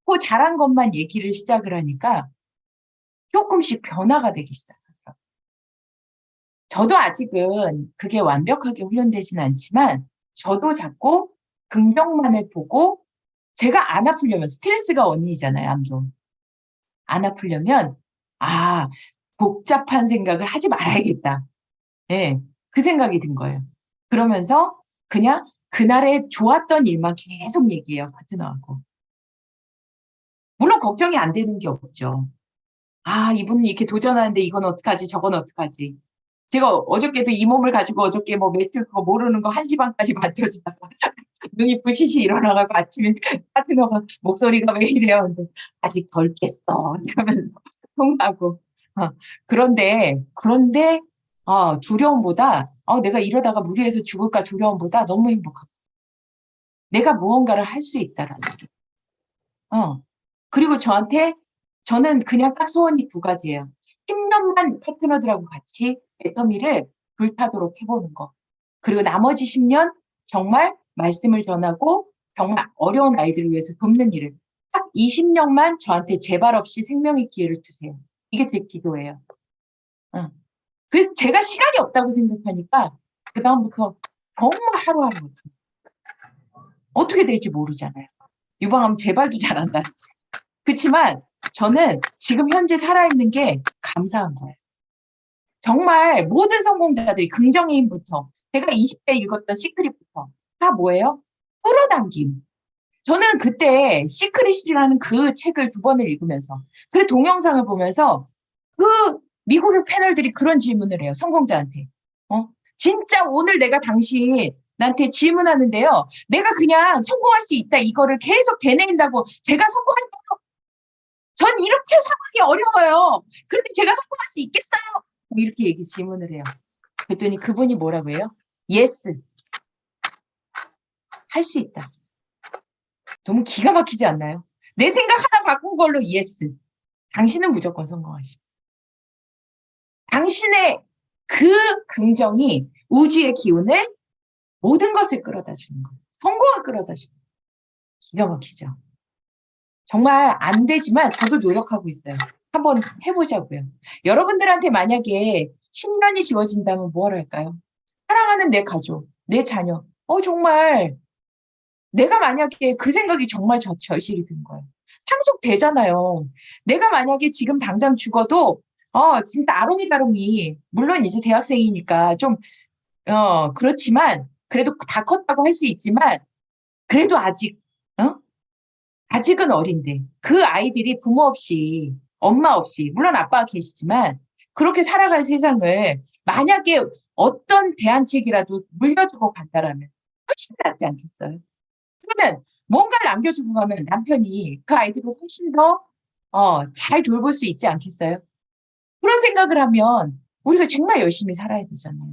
그 잘한 것만 얘기를 시작을 하니까 쪼끔씩 변화가 되기 시작하더라고요. 저도 아직은 그게 완벽하게 훈련되진 않지만 저도 자꾸 긍정만을 보고 제가 안 아프려면 스트레스가 원인이잖아요, 암도. 안 아프려면 '아 복잡한 생각을 하지 말아야겠다.' 예. 그 생각이 든 거예요. 그러면서 그냥 그날의 좋았던 일만 계속 얘기해요, 파트너하고. 물론 걱정이 안 되는 게 없죠. '아 이분이 이렇게 도전하는데 이건 어떡하지 저건 어떡하지.' 제가 어저께도 이 몸을 가지고 어저께 뭐 매트 그거 모르는 거 1시 반까지 맞춰주다가 눈이 부시시 일어나 갖고 아침에 파트너가 "목소리가 왜 이래요?" 근데 "아직 덜 깼어." 이러면서 통하고. 어 그런데 두려움보다 '내가 이러다가 무리해서 죽을까.' 두려움보다 너무 행복하고 '내가 무언가를 할 수 있다.'라는 게. 어. 그리고 저는 그냥 딱 소원이 두 가지예요. 10 년만 파트너들하고 같이 애터미를 불타도록 해 보는 거. 그리고 나머지 10년 정말 말씀을 전하고 정말 어려운 아이들을 위해서 돕는 일을 딱 20 년만 저한테 재발 없이 생명의 기회를 주세요. 이게 제 기도예요. 어. 그래서 제가 시간이 없다고 생각하니까 그다음부터 정말 하루하루 어떻게 될지 모르잖아요. 유방암 재발도 잘한다. 그치만 저는 지금 현재 살아있는 게 감사한 거예요. 정말 모든 성공자들이 긍정의 힘부터 제가 20대 읽었던 시크릿부터 다 뭐예요? 끌어당김. 저는 그때 시크릿이라는 그 책을 두 번을 읽으면서 그 동영상을 보면서 그 미국의 패널들이 그런 질문을 해요, 성공자한테. 어? "진짜 오늘 내가 당신한테 질문하는데요. 내가 그냥 성공할 수 있다 이거를 계속 되새긴다고 제가 성공할까요? 전 이렇게 상황이 어려워요. 그런데 제가 성공할 수 있겠어요?" 뭐 이렇게 질문을 해요. 그랬더니 그분이 뭐라고 해요? "Yes. 할 수 있다." 너무 기가 막히지 않나요? 내 생각 하나 바꾼 걸로 "Yes. 당신은 무조건 성공하실" 당신의 그 긍정이 우주의 기운을 모든 것을 끌어다 주는 거예요. 성공을 끌어다 주는 거예요. 기가 막히죠. 정말 안 되지만 저도 노력하고 있어요. 한번 해 보자고요. 여러분들한테 만약에 10 년이 주어진다면 뭘 할까요? 사랑하는 내 가족, 내 자녀. 정말 내가 만약에 그 생각이 정말 절실히 든 거예요. 상속되잖아요. 내가 만약에 지금 당장 죽어도 진짜 아롱이다롱이 물론 이제 대학생이니까 좀 그렇지만 그래도 다 컸다고 할 수 있지만 그래도 어? 아직은 어린데 그 아이들이 부모 없이 엄마 없이 물론 아빠가 계시지만 그렇게 살아갈 세상을 만약에 어떤 대안책이라도 물려주고 간다라면 훨씬 낫지 않겠어요? 그러면 뭔가를 남겨주고 가면 남편이 그 아이들을 훨씬 더 잘 돌볼 수 있지 않겠어요? 그런 생각을 하면 우리가 정말 열심히 살아야 되잖아요.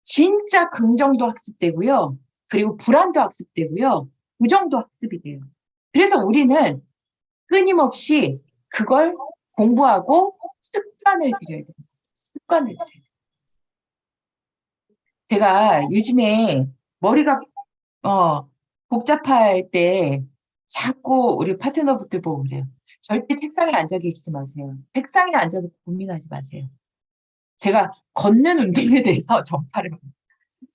진짜 긍정도 학습되고요. 그리고 불안도 학습되고요. 부정도 학습이 돼요. 그래서 우리는 끊임없이 그걸 공부하고 습관을 들여야 돼요. 습관을 들여야 돼요. 제가 요즘에 머리가 어 복잡할 때 자꾸 우리 파트너분들 보고 그래요. "절대 책상에 앉아 계시지 마세요. 책상에 앉아서 고민하지 마세요. 제가 걷는 운동에 대해서 전파를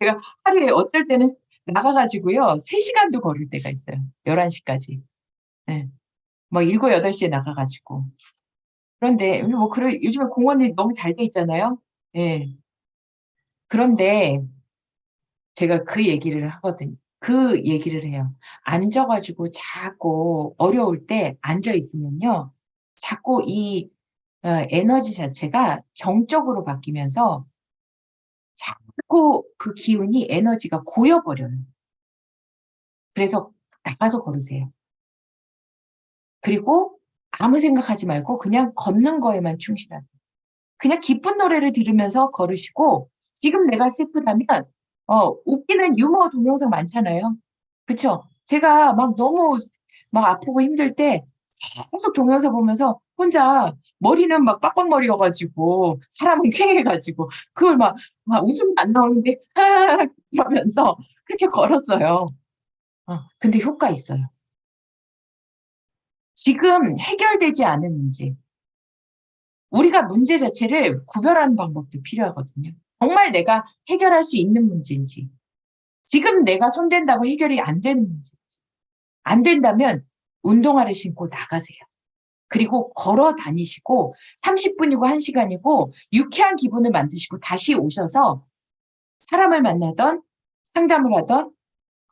제가 하루에 어쩔 때는 나가 가지고요. 3시간도 걸을 때가 있어요. 11시까지. 예. 뭐 7, 8시에 나가 가지고. 그런데 뭐 요즘에 공원이 너무 잘 돼 있잖아요. 예. 그런데 제가 그 얘기를 해요. 앉아 가지고 자꾸 어려울 때 앉아 있으면요. 자꾸 이 에너지 자체가 정적으로 바뀌면서 자꾸 그 기운이 에너지가 고여 버려요. 그래서 나가서 걸으세요. 그리고 아무 생각하지 말고 그냥 걷는 거에만 충실하세요. 그냥 기쁜 노래를 들으면서 걸으시고 지금 내가 슬프다면 웃기는 유머 동영상 많잖아요. 그쵸? 제가 막 너무 막 아프고 힘들 때 계속 동영상 보면서 혼자 머리는 막 빡빡머리여 가지고 사람은 퀭해 가지고 그걸 막 웃음이 안 나오는데 하하하 이러면서 그렇게 걸었어요. 근데 효과 있어요. 지금 해결되지 않은 문제, 우리가 문제 자체를 구별하는 방법도 필요하거든요. 정말 내가 해결할 수 있는 문제인지, 지금 내가 손댄다고 해결이 안 되는 문제인지, 안 된다면 운동화를 신고 나가세요. 그리고 걸어 다니시고 30분이고 1시간이고 유쾌한 기분을 만드시고 다시 오셔서 사람을 만나든 상담을 하든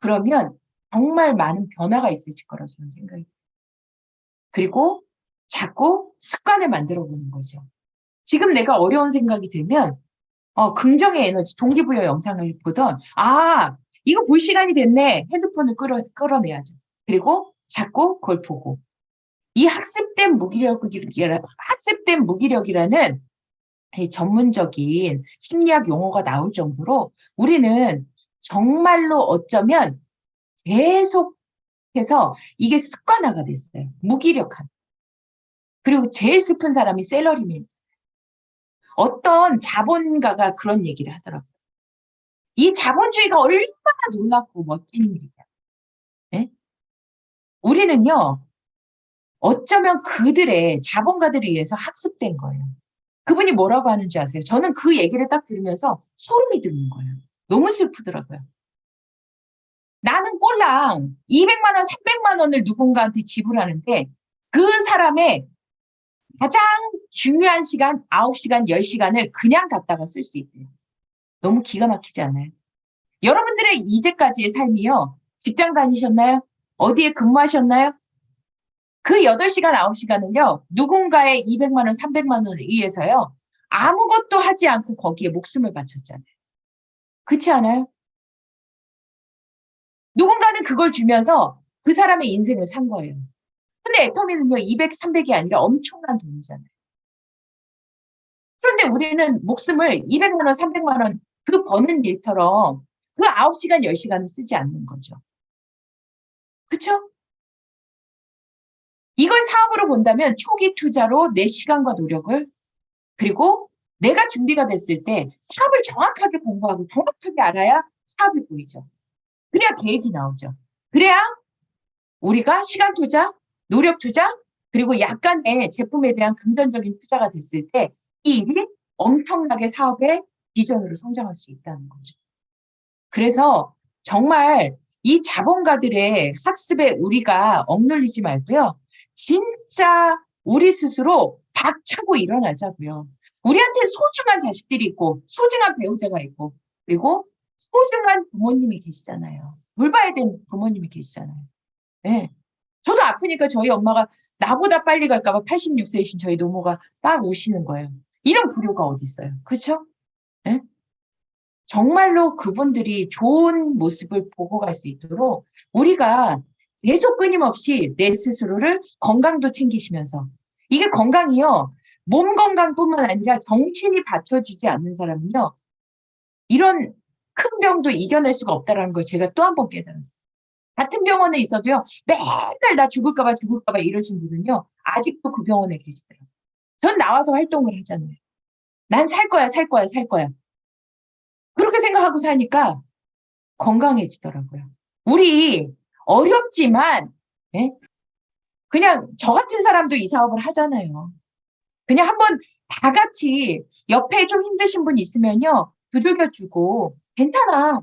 그러면 정말 많은 변화가 있으실 거라고 저는 생각이 돼요. 그리고 자꾸 습관을 만들어 보는 거죠. 지금 내가 어려운 생각이 들면 긍정의 에너지 동기부여 영상을 보던 '아 이거 볼 시간이 됐네.' 핸드폰을 끌어내야죠. 그리고 자꾸 그걸 보고 이 학습된 무기력이라는 이 전문적인 심리학 용어가 나올 정도로 우리는 정말로 어쩌면 계속해서 이게 습관화가 됐어요, 무기력함. 그리고 제일 슬픈 사람이 셀러리맨. 어떤 자본가가 그런 얘기를 하더라고요. 이 자본주의가 얼마나 놀랍고 멋진 일이냐. 예? 우리는요, 어쩌면 그들의 자본가들에 의해서 학습된 거예요. 그분이 뭐라고 하는지 아세요? 저는 그 얘기를 딱 들으면서 소름이 돋는 거예요. 너무 슬프더라고요. 나는 꼴랑 200만 원, 300만 원을 누군가한테 지불하는데 그 사람의 가장 중요한 시간 9시간, 10시간을 그냥 갖다가 쓸 수 있대요. 너무 기가 막히지 않아요? 여러분들의 이제까지의 삶이요. 직장 다니셨나요? 어디에 근무하셨나요? 그 8시간, 9시간을요. 누군가의 200만 원, 300만 원에 의해서요. 아무것도 하지 않고 거기에 목숨을 바쳤잖아요. 그렇지 않아요? 누군가는 그걸 주면서 그 사람의 인생을 산 거예요. 근데 애터미는요 200, 300이 아니라 엄청난 돈이잖아요. 그런데 우리는 목숨을 200만 원, 300만 원 그 버는 일처럼 그 9시간, 10시간을 쓰지 않는 거죠. 그쵸? 이걸 사업으로 본다면 초기 투자로 내 시간과 노력을 그리고 내가 준비가 됐을 때 사업을 정확하게 공부하고 정확하게 알아야 사업이 보이죠. 그래야 계획이 나오죠. 그래야 우리가 시간 투자, 노력 투자 그리고 약간의 제품에 대한 금전적인 투자가 됐을 때 이 일이 엄청나게 사업의 비전으로 성장할 수 있다는 거죠. 그래서 정말 이 자본가들의 학습에 우리가 억눌리지 말고요. 진짜 우리 스스로 박차고 일어나자고요. 우리한테는 소중한 자식들이 있고 소중한 배우자가 있고 그리고 소중한 부모님이 계시잖아요. 돌봐야 되는 부모님이 계시잖아요. 예. 저도 아프니까 저희 엄마가 나보다 빨리 갈까 봐 86세이신 저희 노모가 막 우시는 거예요. 이런 불효가 어디 있어요. 그쵸? 예? 정말로 그분들이 좋은 모습을 보고 갈 수 있도록 우리가 계속 끊임없이 내 스스로를 건강도 챙기시면서 이게 건강이요. 몸 건강뿐만 아니라 정신이 받쳐주지 않는 사람은요. 이런 큰 병도 이겨낼 수가 없다라는 걸 제가 또 한 번 깨달았어요. 같은 병원에 있어도요. 맨날 나 죽을까 봐 이러신 분은요. 아직도 그 병원에 계시더라고요. 전 나와서 활동을 하잖아요. '난 살 거야, 살 거야, 살 거야.' 그렇게 생각하고 사니까 건강해지더라고요. 우리 어렵지만 예 그냥 저 같은 사람도 이 사업을 하잖아요. 그냥 한번 다 같이 옆에 좀 힘드신 분 있으면요. 두들겨 주고 "괜찮아.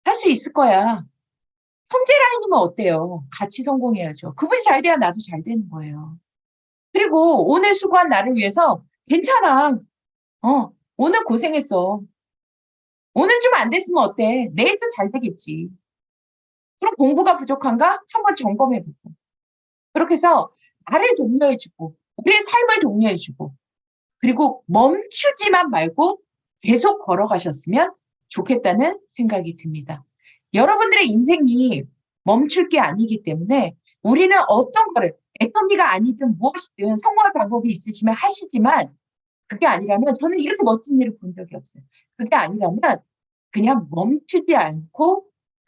할 수 있을 거야." 형제 라인이면 어때요? 같이 성공해야죠. 그분이 잘 돼야 나도 잘 되는 거예요. 그리고 오늘 수고한 나를 위해서 "괜찮아. 오늘 고생했어. 오늘 좀 안 됐으면 어때? 내일 또 잘 되겠지. 그럼 공부가 부족한가? 한번 점검해 보고." 그렇게 해서 나를 독려해 주고 우리의 삶을 독려해 주고 그리고 멈추지만 말고 계속 걸어가셨으면 좋겠다는 생각이 듭니다. 여러분들의 인생이 멈출 게 아니기 때문에 우리는 어떤 거를 에코노미가 아니든 무엇이든 성공할 방법이 있으시면 하시지만 그게 아니라면 저는 이렇게 멋진 일을 본 적이 없어요. 그게 아니라면 그냥 멈추지 않고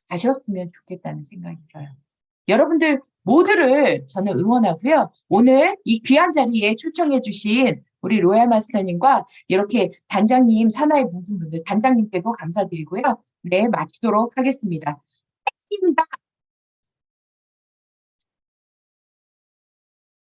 가셨으면 좋겠다는 생각이 들어요. 여러분들 모두를 저는 응원하고요. 오늘 이 귀한 자리에 초청해 주신 우리 로얄 마스터님과 이렇게 단장님, 산하의 모든 분들 단장님께도 감사드리고요. 네, 마치도록 하겠습니다. 했습니다.